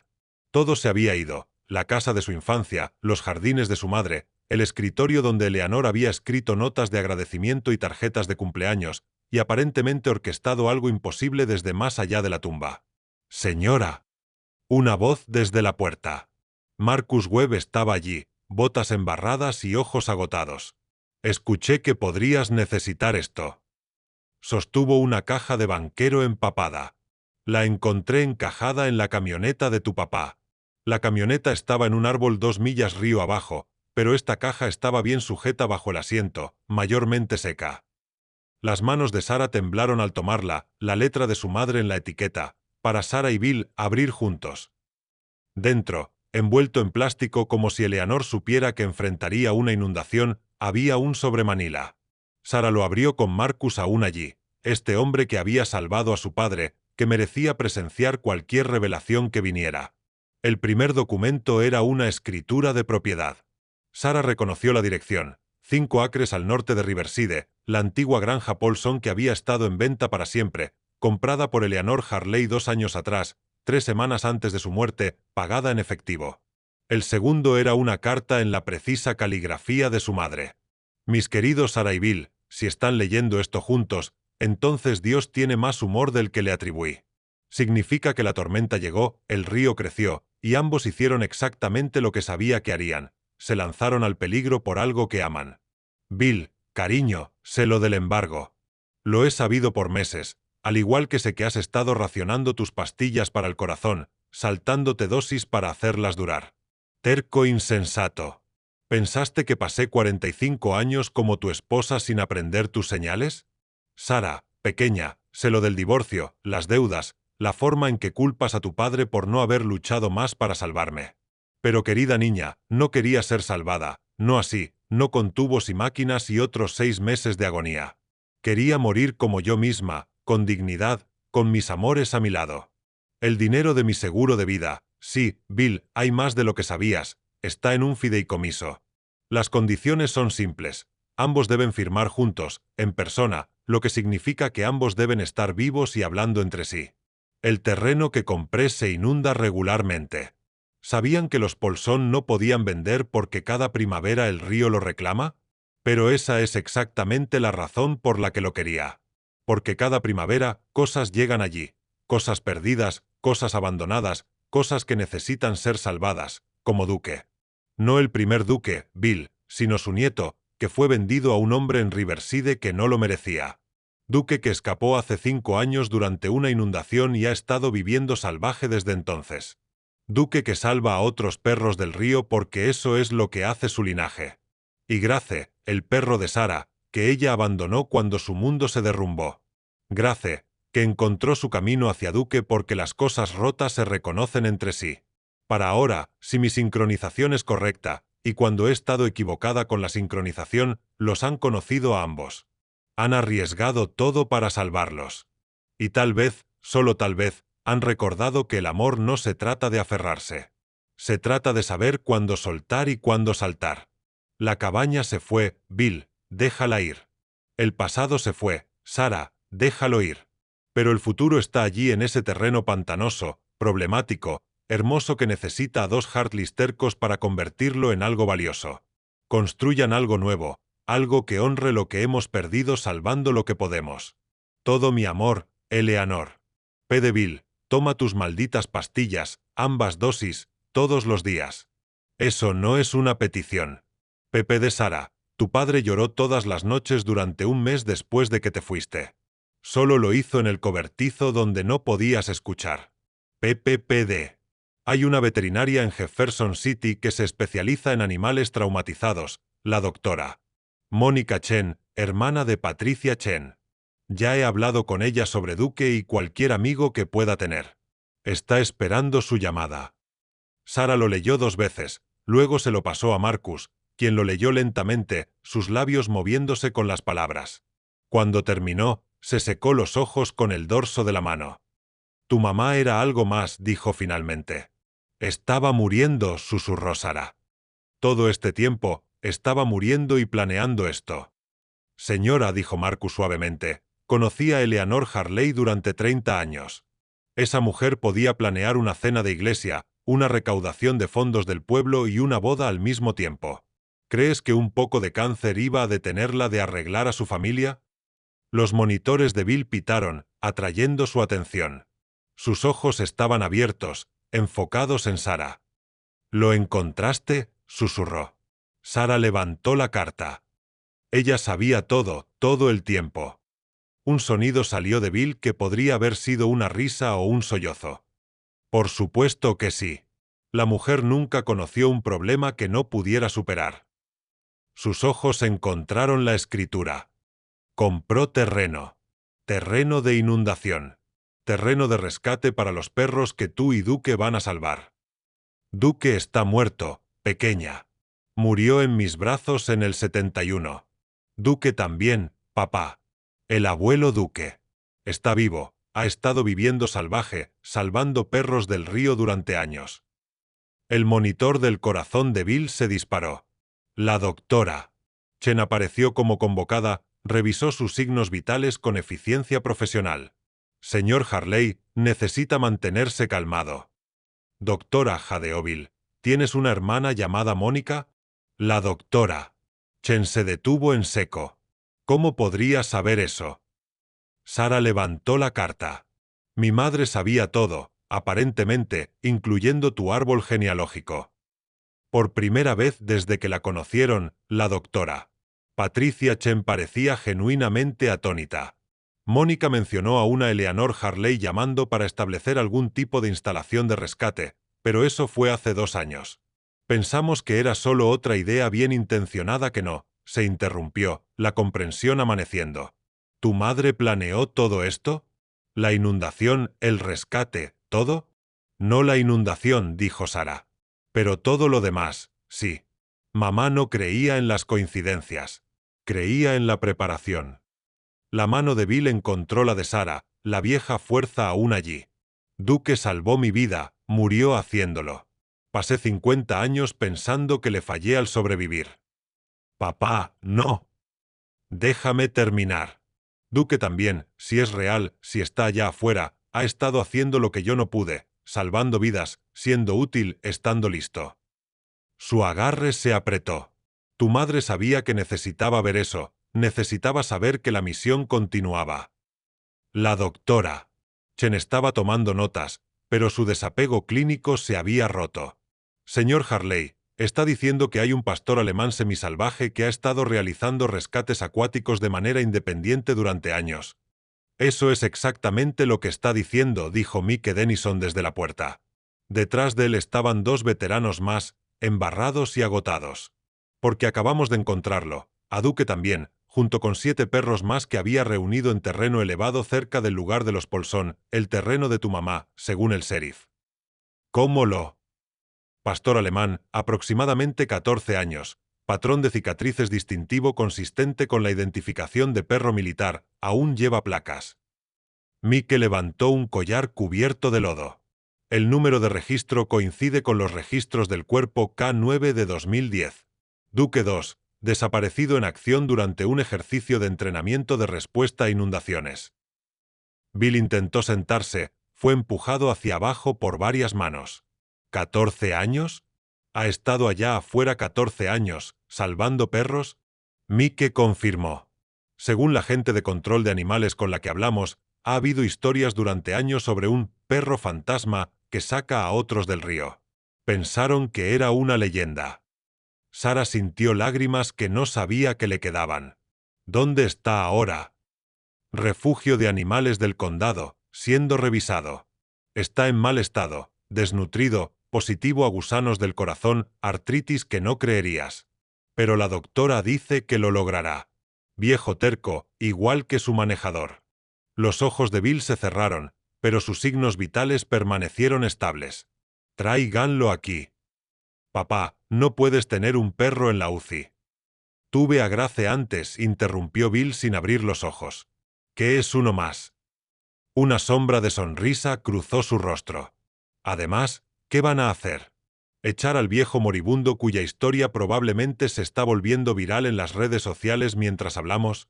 Todo se había ido: la casa de su infancia, los jardines de su madre, el escritorio donde Eleanor había escrito notas de agradecimiento y tarjetas de cumpleaños, y aparentemente orquestado algo imposible desde más allá de la tumba. «Señora». Una voz desde la puerta. Marcus Webb estaba allí, botas embarradas y ojos agotados. «Escuché que podrías necesitar esto». Sostuvo una caja de banquero empapada. «La encontré encajada en la camioneta de tu papá». La camioneta estaba en un árbol 2 millas río abajo, pero esta caja estaba bien sujeta bajo el asiento, mayormente seca. Las manos de Sara temblaron al tomarla, la letra de su madre en la etiqueta, para Sara y Bill abrir juntos. Dentro, envuelto en plástico como si Eleanor supiera que enfrentaría una inundación, había un sobremanila. Sara lo abrió con Marcus aún allí, este hombre que había salvado a su padre, que merecía presenciar cualquier revelación que viniera. El primer documento era una escritura de propiedad. Sara reconoció la dirección: 5 acres al norte de Riverside, la antigua granja Paulson que había estado en venta para siempre, comprada por Eleanor Harley 2 años atrás, 3 semanas antes de su muerte, pagada en efectivo. El segundo era una carta en la precisa caligrafía de su madre. «Mis queridos Sara y Bill, si están leyendo esto juntos, entonces Dios tiene más humor del que le atribuí. Significa que la tormenta llegó, el río creció, y ambos hicieron exactamente lo que sabía que harían: se lanzaron al peligro por algo que aman. Bill, cariño, sé lo del embargo. Lo he sabido por meses, al igual que sé que has estado racionando tus pastillas para el corazón, saltándote dosis para hacerlas durar. Terco insensato. ¿Pensaste que pasé 45 años como tu esposa sin aprender tus señales? Sara, pequeña, sé lo del divorcio, las deudas, la forma en que culpas a tu padre por no haber luchado más para salvarme. Pero querida niña, no quería ser salvada, no así, no con tubos y máquinas y otros 6 meses de agonía. Quería morir como yo misma, con dignidad, con mis amores a mi lado. El dinero de mi seguro de vida, sí, Bill, hay más de lo que sabías, está en un fideicomiso. Las condiciones son simples. Ambos deben firmar juntos, en persona, lo que significa que ambos deben estar vivos y hablando entre sí. El terreno que compré se inunda regularmente. ¿Sabían que los Paulson no podían vender porque cada primavera el río lo reclama? Pero esa es exactamente la razón por la que lo quería. Porque cada primavera, cosas llegan allí, cosas perdidas, cosas abandonadas, cosas que necesitan ser salvadas, como Duque. No el primer Duque, Bill, sino su nieto, que fue vendido a un hombre en Riverside que no lo merecía. Duque que escapó hace 5 años durante una inundación y ha estado viviendo salvaje desde entonces. Duque que salva a otros perros del río porque eso es lo que hace su linaje. Y Grace, el perro de Sara, que ella abandonó cuando su mundo se derrumbó. Grace, que encontró su camino hacia Duque porque las cosas rotas se reconocen entre sí. Para ahora, si mi sincronización es correcta, y cuando he estado equivocada con la sincronización, los han conocido a ambos. Han arriesgado todo para salvarlos. Y tal vez, solo tal vez, han recordado que el amor no se trata de aferrarse. Se trata de saber cuándo soltar y cuándo saltar. La cabaña se fue, Bill, déjala ir. El pasado se fue, Sara, déjalo ir. Pero el futuro está allí en ese terreno pantanoso, problemático, hermoso que necesita a 2 Hartleys tercos para convertirlo en algo valioso. Construyan algo nuevo, algo que honre lo que hemos perdido salvando lo que podemos. Todo mi amor, Eleanor. P. de Bill, toma tus malditas pastillas, ambas dosis, todos los días. Eso no es una petición. P. de Sara, tu padre lloró todas las noches durante un mes después de que te fuiste. Solo lo hizo en el cobertizo donde no podías escuchar. PPPD. Hay una veterinaria en Jefferson City que se especializa en animales traumatizados, la doctora Mónica Chen, hermana de Patricia Chen. Ya he hablado con ella sobre Duke y cualquier amigo que pueda tener. Está esperando su llamada. Sara lo leyó 2 veces, luego se lo pasó a Marcus, quien lo leyó lentamente, sus labios moviéndose con las palabras. Cuando terminó, se secó los ojos con el dorso de la mano. Tu mamá era algo más, dijo finalmente. Estaba muriendo, susurró Sara. Todo este tiempo, estaba muriendo y planeando esto. Señora, dijo Marcus suavemente, conocí a Eleanor Harley durante 30 años. Esa mujer podía planear una cena de iglesia, una recaudación de fondos del pueblo y una boda al mismo tiempo. ¿Crees que un poco de cáncer iba a detenerla de arreglar a su familia? Los monitores de Bill pitaron, atrayendo su atención. Sus ojos estaban abiertos, enfocados en Sara. ¿Lo encontraste?, susurró. Sara levantó la carta. Ella sabía todo, todo el tiempo. Un sonido salió de Bill que podría haber sido una risa o un sollozo. Por supuesto que sí. La mujer nunca conoció un problema que no pudiera superar. Sus ojos encontraron la escritura. Compró terreno. Terreno de inundación. Terreno de rescate para los perros que tú y Duke van a salvar. Duke está muerto, pequeña. Murió en mis brazos en el 71. Duke también, papá. El abuelo Duke. Está vivo, ha estado viviendo salvaje, salvando perros del río durante años. El monitor del corazón de Bill se disparó. La doctora Chen apareció como convocada, revisó sus signos vitales con eficiencia profesional. Señor Harley, necesita mantenerse calmado. Doctora, jadeó Bill, ¿tienes una hermana llamada Mónica? La doctora Chen se detuvo en seco. ¿Cómo podría saber eso? Sara levantó la carta. Mi madre sabía todo, aparentemente, incluyendo tu árbol genealógico. Por primera vez desde que la conocieron, la doctora Patricia Chen parecía genuinamente atónita. Mónica mencionó a una Eleanor Harley llamando para establecer algún tipo de instalación de rescate, pero eso fue hace 2 años. Pensamos que era solo otra idea bien intencionada que no, se interrumpió, la comprensión amaneciendo. ¿Tu madre planeó todo esto? ¿La inundación, el rescate, todo? No la inundación, dijo Sara. Pero todo lo demás, sí. Mamá no creía en las coincidencias. Creía en la preparación. La mano de Bill encontró la de Sara, la vieja fuerza aún allí. Duke salvó mi vida, murió haciéndolo. Pasé 50 años pensando que le fallé al sobrevivir. Papá, no. Déjame terminar. Duke también, si es real, si está allá afuera, ha estado haciendo lo que yo no pude, salvando vidas, siendo útil, estando listo. Su agarre se apretó. Tu madre sabía que necesitaba ver eso, necesitaba saber que la misión continuaba. La doctora Chen estaba tomando notas, pero su desapego clínico se había roto. Señor Harley, está diciendo que hay un pastor alemán semisalvaje que ha estado realizando rescates acuáticos de manera independiente durante años. Eso es exactamente lo que está diciendo, dijo Mike Denison desde la puerta. Detrás de él estaban 2 veteranos más, embarrados y agotados. Porque acabamos de encontrarlo, a Duke también, junto con 7 perros más que había reunido en terreno elevado cerca del lugar de los Polson, el terreno de tu mamá, según el sheriff. ¿Cómo lo? Pastor alemán, aproximadamente 14 años, patrón de cicatrices distintivo consistente con la identificación de perro militar, aún lleva placas. Mike levantó un collar cubierto de lodo. El número de registro coincide con los registros del cuerpo K9 de 2010. Duke 2, desaparecido en acción durante un ejercicio de entrenamiento de respuesta a inundaciones. Bill intentó sentarse, fue empujado hacia abajo por varias manos. ¿14 años? ¿Ha estado allá afuera 14 años, salvando perros? Mike confirmó. Según la gente de control de animales con la que hablamos, ha habido historias durante años sobre un perro fantasma que saca a otros del río. Pensaron que era una leyenda. Sara sintió lágrimas que no sabía que le quedaban. ¿Dónde está ahora? Refugio de animales del condado, siendo revisado. Está en mal estado, desnutrido, positivo a gusanos del corazón, artritis que no creerías. Pero la doctora dice que lo logrará. Viejo terco, igual que su manejador. Los ojos de Bill se cerraron, pero sus signos vitales permanecieron estables. Tráiganlo aquí. Papá, no puedes tener un perro en la UCI. Tuve a Grace antes, interrumpió Bill sin abrir los ojos. ¿Qué es uno más? Una sombra de sonrisa cruzó su rostro. Además, ¿qué van a hacer? ¿Echar al viejo moribundo cuya historia probablemente se está volviendo viral en las redes sociales mientras hablamos?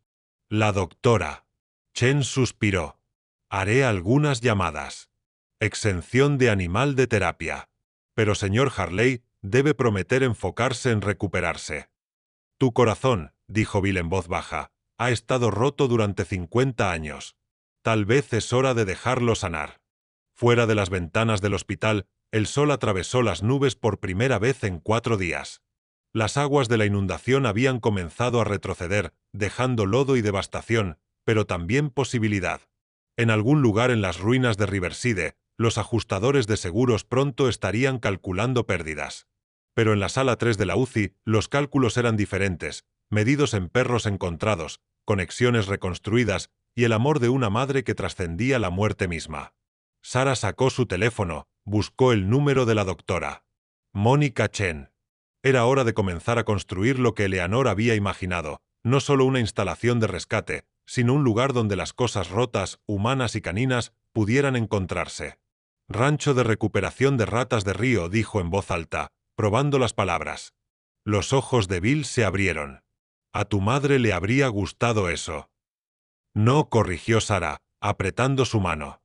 La doctora. Chen suspiró. Haré algunas llamadas. Exención de animal de terapia. Pero señor Harley, debe prometer enfocarse en recuperarse. Tu corazón, dijo Bill en voz baja, ha estado roto durante 50 años. Tal vez es hora de dejarlo sanar. Fuera de las ventanas del hospital, el sol atravesó las nubes por primera vez en 4 días. Las aguas de la inundación habían comenzado a retroceder, dejando lodo y devastación, pero también posibilidad. En algún lugar en las ruinas de Riverside, los ajustadores de seguros pronto estarían calculando pérdidas. Pero en la sala 3 de la UCI, los cálculos eran diferentes, medidos en perros encontrados, conexiones reconstruidas y el amor de una madre que trascendía la muerte misma. Sara sacó su teléfono, buscó el número de la doctora. Mónica Chen. Era hora de comenzar a construir lo que Eleanor había imaginado, no solo una instalación de rescate, sino un lugar donde las cosas rotas, humanas y caninas, pudieran encontrarse. Rancho de recuperación de ratas de río, dijo en voz alta, probando las palabras. Los ojos de Bill se abrieron. A tu madre le habría gustado eso. No, corrigió Sara, apretando su mano.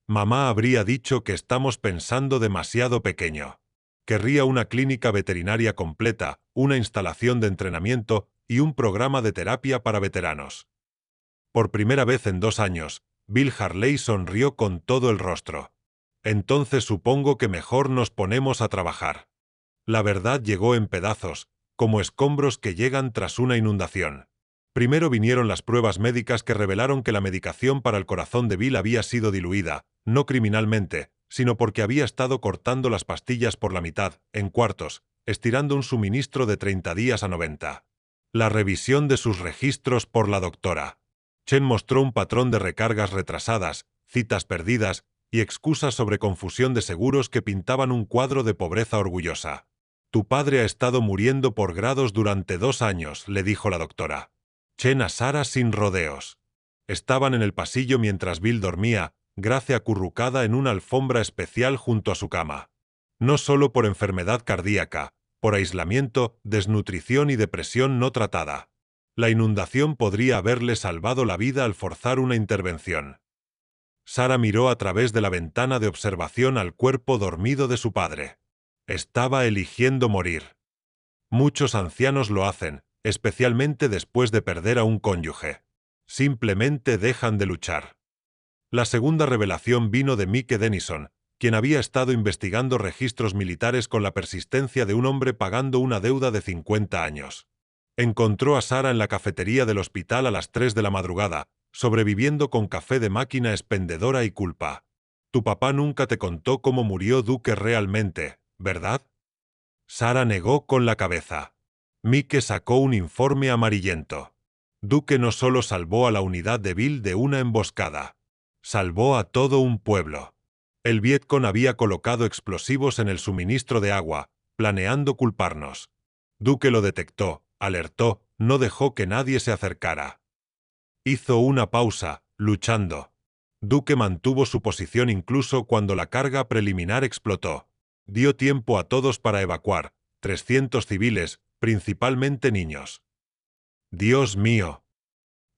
Mamá habría dicho que estamos pensando demasiado pequeño. Querría una clínica veterinaria completa, una instalación de entrenamiento y un programa de terapia para veteranos. Por primera vez en 2 años, Bill Harley sonrió con todo el rostro. Entonces supongo que mejor nos ponemos a trabajar. La verdad llegó en pedazos, como escombros que llegan tras una inundación. Primero vinieron las pruebas médicas que revelaron que la medicación para el corazón de Bill había sido diluida, no criminalmente, sino porque había estado cortando las pastillas por la mitad, en cuartos, estirando un suministro de 30 días a 90. La revisión de sus registros por la doctora. Chen mostró un patrón de recargas retrasadas, citas perdidas y excusas sobre confusión de seguros que pintaban un cuadro de pobreza orgullosa. Tu padre ha estado muriendo por grados durante 2 años, le dijo la doctora. Chen a Sara sin rodeos. Estaban en el pasillo mientras Bill dormía, Grace acurrucada en una alfombra especial junto a su cama. No solo por enfermedad cardíaca, por aislamiento, desnutrición y depresión no tratada. La inundación podría haberle salvado la vida al forzar una intervención. Sara miró a través de la ventana de observación al cuerpo dormido de su padre. Estaba eligiendo morir. Muchos ancianos lo hacen, especialmente después de perder a un cónyuge. Simplemente dejan de luchar. La segunda revelación vino de Mike Denison, quien había estado investigando registros militares con la persistencia de un hombre pagando una deuda de 50 años. Encontró a Sara en la cafetería del hospital a las 3 de la madrugada, sobreviviendo con café de máquina expendedora y culpa. Tu papá nunca te contó cómo murió Duke realmente, ¿verdad? Sara negó con la cabeza. Mike sacó un informe amarillento. Duke no solo salvó a la unidad de Bill de una emboscada. Salvó a todo un pueblo. El Vietcong había colocado explosivos en el suministro de agua, planeando culparnos. Duke lo detectó, alertó, no dejó que nadie se acercara. Hizo una pausa, luchando. Duke mantuvo su posición incluso cuando la carga preliminar explotó. Dio tiempo a todos para evacuar, 300 civiles, principalmente niños. Dios mío.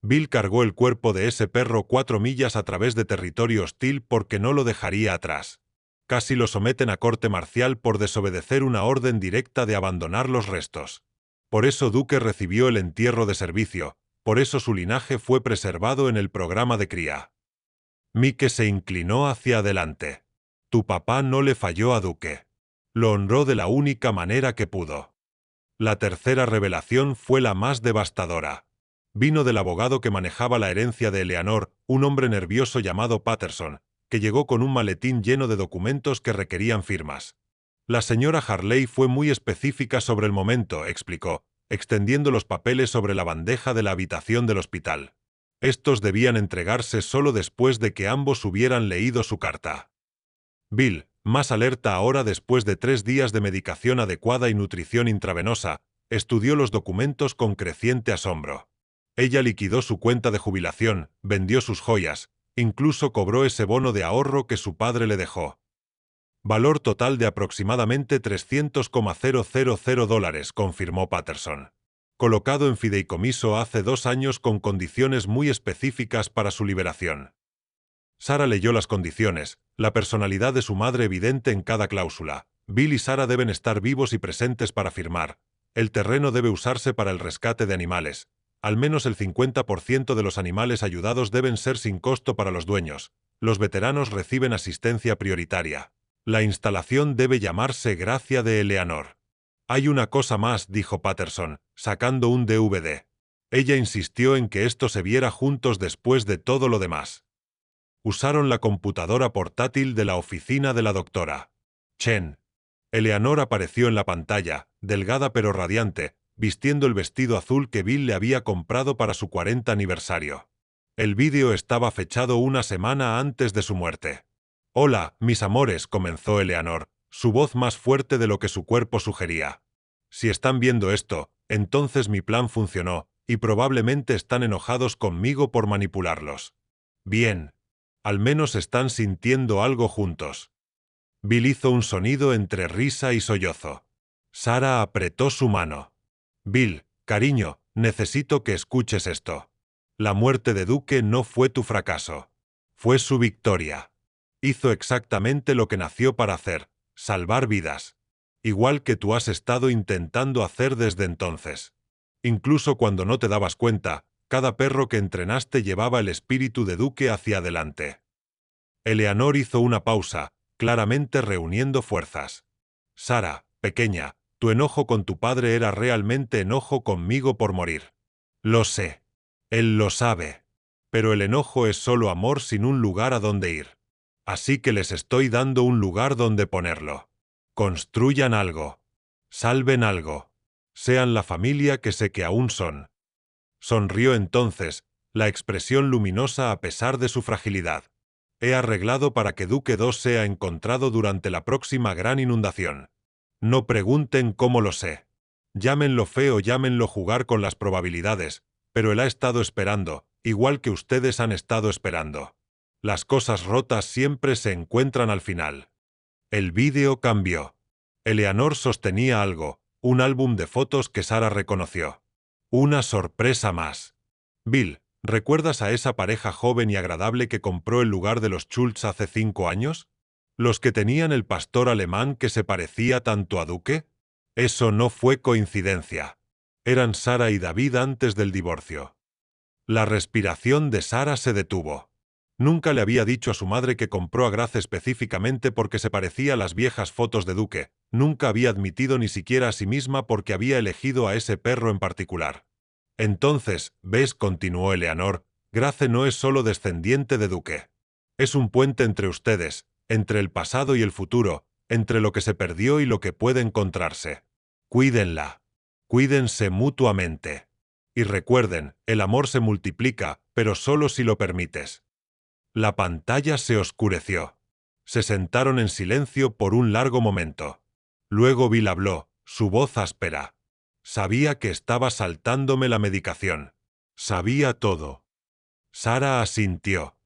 Bill cargó el cuerpo de ese perro 4 millas a través de territorio hostil porque no lo dejaría atrás. Casi lo someten a corte marcial por desobedecer una orden directa de abandonar los restos. Por eso Duque recibió el entierro de servicio, por eso su linaje fue preservado en el programa de cría. Mike se inclinó hacia adelante. Tu papá no le falló a Duque. Lo honró de la única manera que pudo. La tercera revelación fue la más devastadora. Vino del abogado que manejaba la herencia de Eleanor, un hombre nervioso llamado Patterson, que llegó con un maletín lleno de documentos que requerían firmas. La señora Harley fue muy específica sobre el momento, explicó, extendiendo los papeles sobre la bandeja de la habitación del hospital. Estos debían entregarse solo después de que ambos hubieran leído su carta. Bill, más alerta ahora después de 3 días de medicación adecuada y nutrición intravenosa, estudió los documentos con creciente asombro. Ella liquidó su cuenta de jubilación, vendió sus joyas, incluso cobró ese bono de ahorro que su padre le dejó. Valor total de aproximadamente $300,000, confirmó Patterson. Colocado en fideicomiso hace 2 años con condiciones muy específicas para su liberación. Sara leyó las condiciones, la personalidad de su madre evidente en cada cláusula. Bill y Sara deben estar vivos y presentes para firmar. El terreno debe usarse para el rescate de animales. Al menos el 50% de los animales ayudados deben ser sin costo para los dueños. Los veteranos reciben asistencia prioritaria. La instalación debe llamarse Gracia de Eleanor. Hay una cosa más, dijo Patterson, sacando un DVD. Ella insistió en que esto se viera juntos después de todo lo demás. Usaron la computadora portátil de la oficina de la doctora Chen. Eleanor apareció en la pantalla, delgada pero radiante, vistiendo el vestido azul que Bill le había comprado para su 40 aniversario. El vídeo estaba fechado una semana antes de su muerte. Hola, mis amores, comenzó Eleanor, su voz más fuerte de lo que su cuerpo sugería. Si están viendo esto, entonces mi plan funcionó, y probablemente están enojados conmigo por manipularlos. Bien. Al menos están sintiendo algo juntos. Bill hizo un sonido entre risa y sollozo. Sara apretó su mano. Bill, cariño, necesito que escuches esto. La muerte de Duque no fue tu fracaso. Fue su victoria. Hizo exactamente lo que nació para hacer, salvar vidas. Igual que tú has estado intentando hacer desde entonces. Incluso cuando no te dabas cuenta, cada perro que entrenaste llevaba el espíritu de Duque hacia adelante. Eleanor hizo una pausa, claramente reuniendo fuerzas. Sara, pequeña, tu enojo con tu padre era realmente enojo conmigo por morir. Lo sé. Él lo sabe. Pero el enojo es solo amor sin un lugar a donde ir. Así que les estoy dando un lugar donde ponerlo. Construyan algo. Salven algo. Sean la familia que sé que aún son. Sonrió entonces, la expresión luminosa a pesar de su fragilidad. He arreglado para que Duque 2 sea encontrado durante la próxima gran inundación. No pregunten cómo lo sé. Llámenlo fe o llámenlo jugar con las probabilidades, pero él ha estado esperando, igual que ustedes han estado esperando. Las cosas rotas siempre se encuentran al final. El vídeo cambió. Eleanor sostenía algo, un álbum de fotos que Sara reconoció. Una sorpresa más. Bill, ¿recuerdas a esa pareja joven y agradable que compró el lugar de los Schultz hace 5 años? ¿Los que tenían el pastor alemán que se parecía tanto a Duque? Eso no fue coincidencia. Eran Sara y David antes del divorcio. La respiración de Sara se detuvo. Nunca le había dicho a su madre que compró a Grace específicamente porque se parecía a las viejas fotos de Duque. Nunca había admitido ni siquiera a sí misma porque había elegido a ese perro en particular. Entonces, ¿ves?, continuó Eleanor, Grace no es solo descendiente de Duque. Es un puente entre ustedes, entre el pasado y el futuro, entre lo que se perdió y lo que puede encontrarse. Cuídenla. Cuídense mutuamente. Y recuerden, el amor se multiplica, pero solo si lo permites. La pantalla se oscureció. Se sentaron en silencio por un largo momento. Luego Bill habló, su voz áspera. Sabía que estaba saltándome la medicación. Sabía todo. Sara asintió.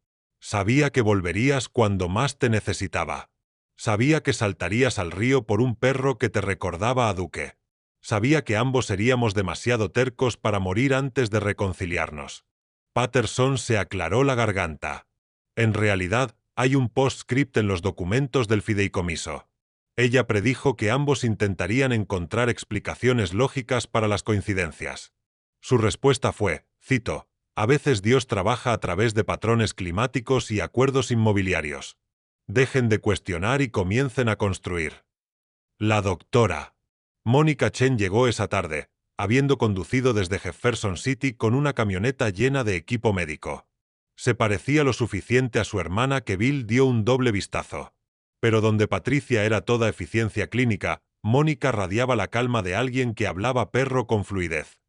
Sabía que volverías cuando más te necesitaba. Sabía que saltarías al río por un perro que te recordaba a Duque. Sabía que ambos seríamos demasiado tercos para morir antes de reconciliarnos. Patterson se aclaró la garganta. En realidad, hay un postscript en los documentos del fideicomiso. Ella predijo que ambos intentarían encontrar explicaciones lógicas para las coincidencias. Su respuesta fue, cito, «A veces Dios trabaja a través de patrones climáticos y acuerdos inmobiliarios. Dejen de cuestionar y comiencen a construir». La doctora Mónica Chen llegó esa tarde, habiendo conducido desde Jefferson City con una camioneta llena de equipo médico. Se parecía lo suficiente a su hermana que Bill dio un doble vistazo. Pero donde Patricia era toda eficiencia clínica, Mónica radiaba la calma de alguien que hablaba perro con fluidez.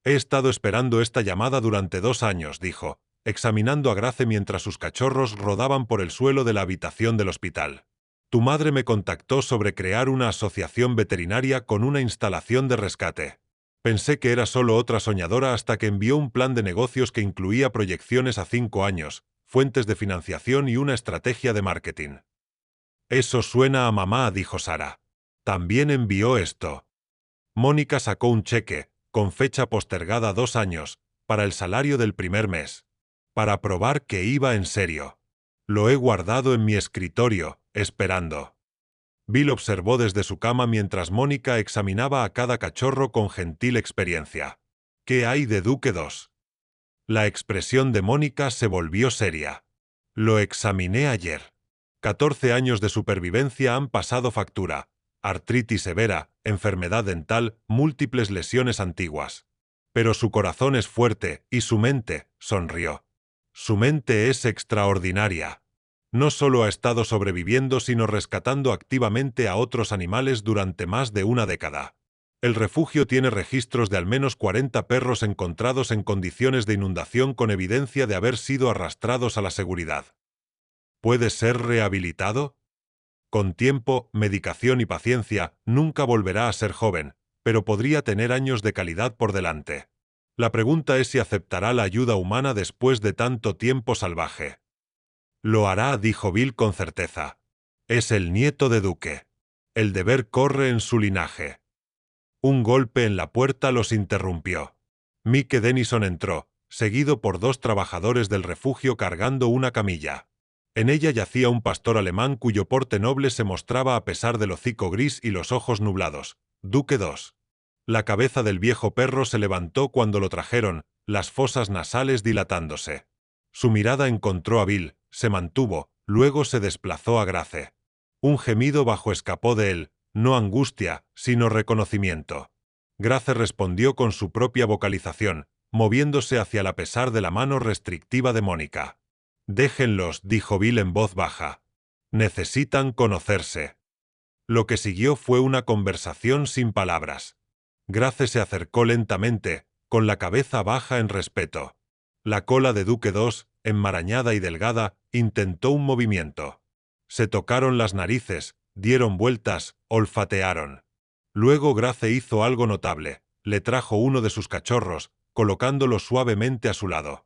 «He estado esperando esta llamada durante 2 años», dijo, examinando a Grace mientras sus cachorros rodaban por el suelo de la habitación del hospital. «Tu madre me contactó sobre crear una asociación veterinaria con una instalación de rescate. Pensé que era solo otra soñadora hasta que envió un plan de negocios que incluía proyecciones a 5 años, fuentes de financiación y una estrategia de marketing». «Eso suena a mamá», dijo Sara. «También envió esto». Mónica sacó un cheque, con fecha postergada 2 años, para el salario del primer mes. Para probar que iba en serio. «Lo he guardado en mi escritorio, esperando». Bill observó desde su cama mientras Mónica examinaba a cada cachorro con gentil experiencia. «¿Qué hay de Duque 2?» La expresión de Mónica se volvió seria. «Lo examiné ayer. 14 años de supervivencia han pasado factura. Artritis severa, enfermedad dental, múltiples lesiones antiguas. Pero su corazón es fuerte y su mente», sonrió. «Su mente es extraordinaria. No solo ha estado sobreviviendo sino rescatando activamente a otros animales durante más de una década. El refugio tiene registros de al menos 40 perros encontrados en condiciones de inundación con evidencia de haber sido arrastrados a la seguridad. ¿Puede ser rehabilitado? Con tiempo, medicación y paciencia, nunca volverá a ser joven, pero podría tener años de calidad por delante. La pregunta es si aceptará la ayuda humana después de tanto tiempo salvaje». «Lo hará», dijo Bill con certeza. «Es el nieto de Duque. El deber corre en su linaje». Un golpe en la puerta los interrumpió. Mike Denison entró, seguido por 2 trabajadores del refugio cargando una camilla. En ella yacía un pastor alemán cuyo porte noble se mostraba a pesar del hocico gris y los ojos nublados. Duque 2. La cabeza del viejo perro se levantó cuando lo trajeron, las fosas nasales dilatándose. Su mirada encontró a Bill, se mantuvo, luego se desplazó a Grace. Un gemido bajo escapó de él, no angustia, sino reconocimiento. Grace respondió con su propia vocalización, moviéndose hacia la pesar de la mano restrictiva de Mónica. «Déjenlos», dijo Bill en voz baja. «Necesitan conocerse». Lo que siguió fue una conversación sin palabras. Grace se acercó lentamente, con la cabeza baja en respeto. La cola de Duque 2, enmarañada y delgada, intentó un movimiento. Se tocaron las narices, dieron vueltas, olfatearon. Luego Grace hizo algo notable, le trajo uno de sus cachorros, colocándolo suavemente a su lado.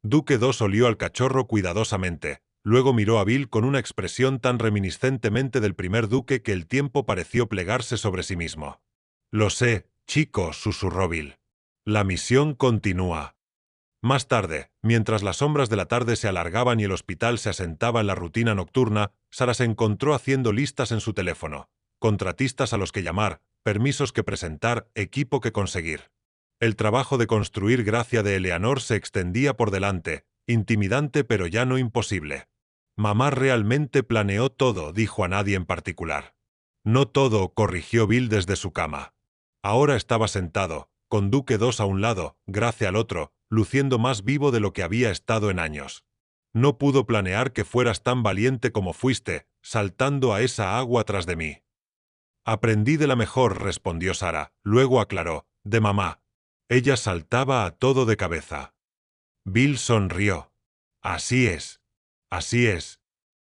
Duque 2 olió al cachorro cuidadosamente, luego miró a Bill con una expresión tan reminiscentemente del primer duque que el tiempo pareció plegarse sobre sí mismo. «Lo sé, chico», susurró Bill. «La misión continúa». Más tarde, mientras las sombras de la tarde se alargaban y el hospital se asentaba en la rutina nocturna, Sara se encontró haciendo listas en su teléfono. Contratistas a los que llamar, permisos que presentar, equipo que conseguir. El trabajo de construir gracia de Eleanor se extendía por delante, intimidante pero ya no imposible. «Mamá realmente planeó todo», dijo a nadie en particular. «No todo», corrigió Bill desde su cama. Ahora estaba sentado, con Duque 2 a un lado, Grace al otro, luciendo más vivo de lo que había estado en años. «No pudo planear que fueras tan valiente como fuiste, saltando a esa agua tras de mí». «Aprendí de la mejor», respondió Sara, luego aclaró, «de mamá». Ella saltaba a todo de cabeza. Bill sonrió. «Así es. Así es».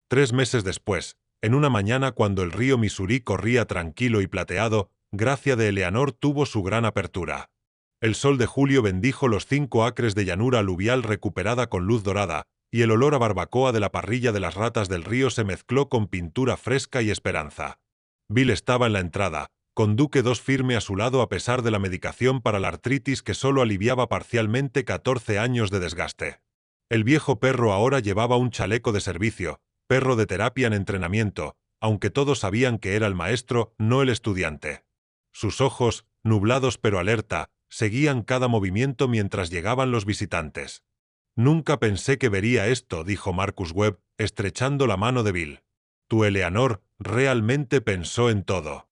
3 meses después, en una mañana cuando el río Missouri corría tranquilo y plateado, Gracia de Eleanor tuvo su gran apertura. El sol de julio bendijo los 5 acres de llanura aluvial recuperada con luz dorada, y el olor a barbacoa de la parrilla de las ratas del río se mezcló con pintura fresca y esperanza. Bill estaba en la entrada, con Duque 2 firme a su lado a pesar de la medicación para la artritis que solo aliviaba parcialmente 14 años de desgaste. El viejo perro ahora llevaba un chaleco de servicio, perro de terapia en entrenamiento, aunque todos sabían que era el maestro, no el estudiante. Sus ojos, nublados pero alerta, seguían cada movimiento mientras llegaban los visitantes. «Nunca pensé que vería esto», dijo Marcus Webb, estrechando la mano de Bill. «Tu Eleanor realmente pensó en todo».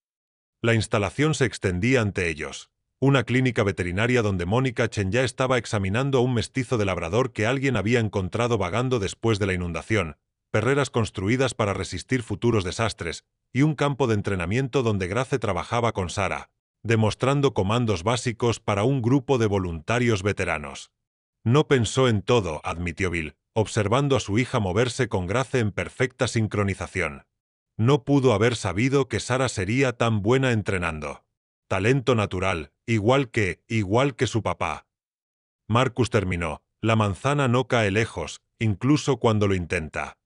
La instalación se extendía ante ellos. Una clínica veterinaria donde Mónica Chen ya estaba examinando a un mestizo de labrador que alguien había encontrado vagando después de la inundación, perreras construidas para resistir futuros desastres, y un campo de entrenamiento donde Grace trabajaba con Sara, demostrando comandos básicos para un grupo de voluntarios veteranos. «No pensó en todo», admitió Bill, observando a su hija moverse con Grace en perfecta sincronización. «No pudo haber sabido que Sara sería tan buena entrenando. Talento natural, igual que su papá». Marcus terminó. «La manzana no cae lejos, incluso cuando lo intenta».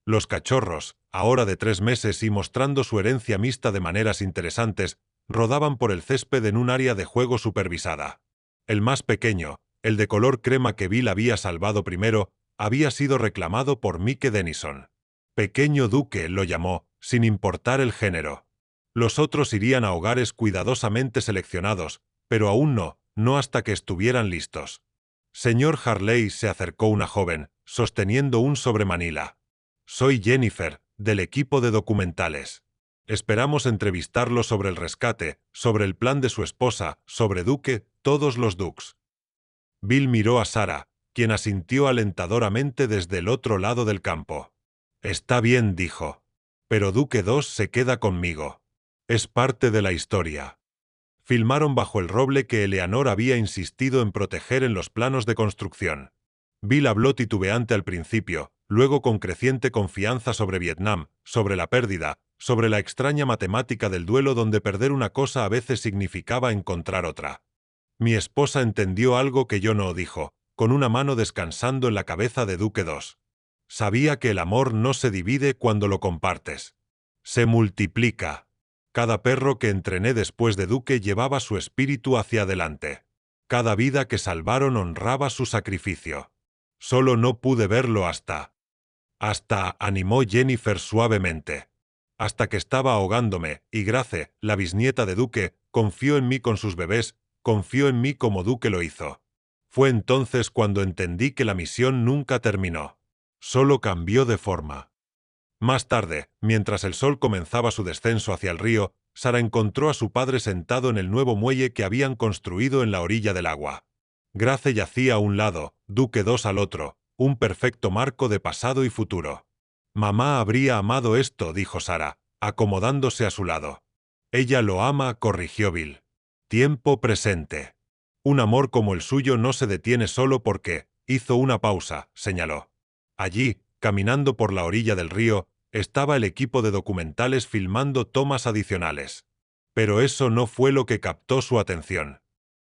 Los cachorros, ahora de 3 meses y mostrando su herencia mixta de maneras interesantes, rodaban por el césped en un área de juego supervisada. El más pequeño, el de color crema que Bill había salvado primero, había sido reclamado por Mike Denison. Pequeño Duque lo llamó, sin importar el género. Los otros irían a hogares cuidadosamente seleccionados, pero aún no hasta que estuvieran listos. Señor Harley, se acercó una joven, sosteniendo un sobre Manila. «Soy Jennifer, del equipo de documentales. Esperamos entrevistarlo sobre el rescate, sobre el plan de su esposa, sobre Duque, todos los Dukes». Bill miró a Sara, quien asintió alentadoramente desde el otro lado del campo. «Está bien», dijo. «Pero Duque 2 se queda conmigo. Es parte de la historia». Filmaron bajo el roble que Eleanor había insistido en proteger en los planos de construcción. Bill habló titubeante al principio, luego con creciente confianza sobre Vietnam, sobre la pérdida, sobre la extraña matemática del duelo donde perder una cosa a veces significaba encontrar otra. «Mi esposa entendió algo que yo no», dijo, con una mano descansando en la cabeza de Duque 2. «Sabía que el amor no se divide cuando lo compartes. Se multiplica». Cada perro que entrené después de Duque llevaba su espíritu hacia adelante. Cada vida que salvaron honraba su sacrificio. Solo no pude verlo hasta, animó Jennifer suavemente. «Hasta que estaba ahogándome, y Grace, la bisnieta de Duque, confió en mí con sus bebés, confió en mí como Duque lo hizo. Fue entonces cuando entendí que la misión nunca terminó. Solo cambió de forma». Más tarde, mientras el sol comenzaba su descenso hacia el río, Sara encontró a su padre sentado en el nuevo muelle que habían construido en la orilla del agua. Grace yacía a un lado, Duque 2 al otro, un perfecto marco de pasado y futuro. «Mamá habría amado esto», dijo Sara, acomodándose a su lado. «Ella lo ama», corrigió Bill. «Tiempo presente. Un amor como el suyo no se detiene solo porque», hizo una pausa, señaló. Allí, caminando por la orilla del río, estaba el equipo de documentales filmando tomas adicionales. Pero eso no fue lo que captó su atención.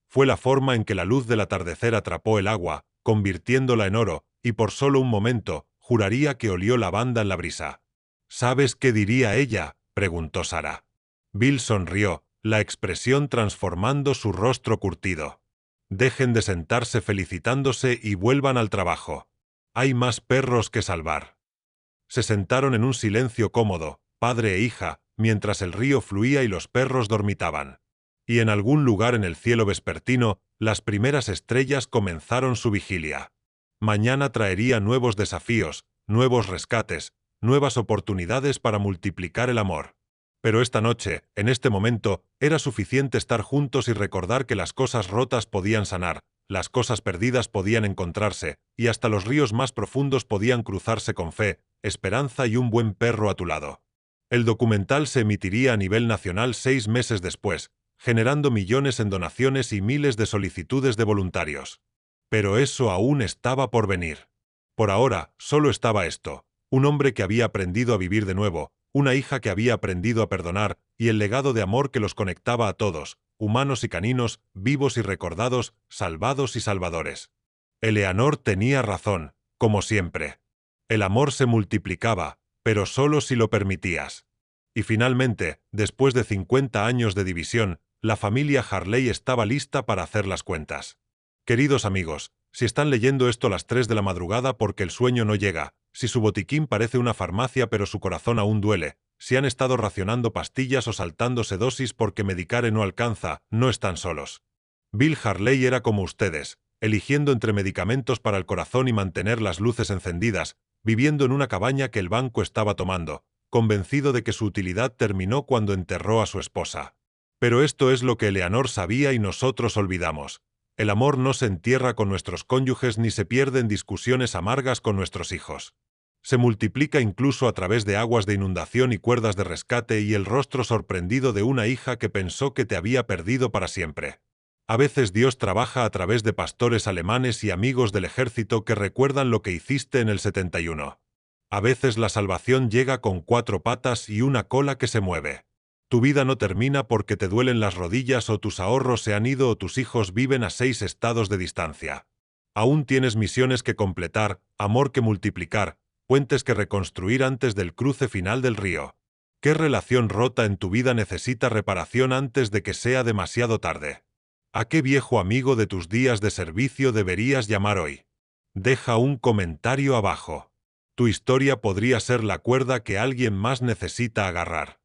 Fue la forma en que la luz del atardecer atrapó el agua, convirtiéndola en oro, y por solo un momento, juraría que olió lavanda en la brisa. «¿Sabes qué diría ella?», preguntó Sara. Bill sonrió, la expresión transformando su rostro curtido. «Dejen de sentarse felicitándose y vuelvan al trabajo. Hay más perros que salvar». Se sentaron en un silencio cómodo, padre e hija, mientras el río fluía y los perros dormitaban. Y en algún lugar en el cielo vespertino, las primeras estrellas comenzaron su vigilia. Mañana traería nuevos desafíos, nuevos rescates, nuevas oportunidades para multiplicar el amor. Pero esta noche, en este momento, era suficiente estar juntos y recordar que las cosas rotas podían sanar, las cosas perdidas podían encontrarse, y hasta los ríos más profundos podían cruzarse con fe, esperanza y un buen perro a tu lado. El documental se emitiría a nivel nacional 6 meses después, generando millones en donaciones y miles de solicitudes de voluntarios. Pero eso aún estaba por venir. Por ahora, solo estaba esto: un hombre que había aprendido a vivir de nuevo, una hija que había aprendido a perdonar, y el legado de amor que los conectaba a todos, humanos y caninos, vivos y recordados, salvados y salvadores. Eleanor tenía razón, como siempre. El amor se multiplicaba, pero solo si lo permitías. Y finalmente, después de 50 años de división, la familia Harley estaba lista para hacer las cuentas. Queridos amigos, si están leyendo esto a las 3 de la madrugada porque el sueño no llega, si su botiquín parece una farmacia pero su corazón aún duele, Si han estado racionando pastillas o saltándose dosis porque Medicare no alcanza, no están solos. Bill Harley era como ustedes, eligiendo entre medicamentos para el corazón y mantener las luces encendidas, viviendo en una cabaña que el banco estaba tomando, convencido de que su utilidad terminó cuando enterró a su esposa. Pero esto es lo que Eleanor sabía y nosotros olvidamos. El amor no se entierra con nuestros cónyuges ni se pierde en discusiones amargas con nuestros hijos. Se multiplica incluso a través de aguas de inundación y cuerdas de rescate y el rostro sorprendido de una hija que pensó que te había perdido para siempre. A veces Dios trabaja a través de pastores alemanes y amigos del ejército que recuerdan lo que hiciste en el 71. A veces la salvación llega con 4 patas y una cola que se mueve. Tu vida no termina porque te duelen las rodillas o tus ahorros se han ido o tus hijos viven a 6 estados de distancia. Aún tienes misiones que completar, amor que multiplicar, puentes que reconstruir antes del cruce final del río. ¿Qué relación rota en tu vida necesita reparación antes de que sea demasiado tarde? ¿A qué viejo amigo de tus días de servicio deberías llamar hoy? Deja un comentario abajo. Tu historia podría ser la cuerda que alguien más necesita agarrar.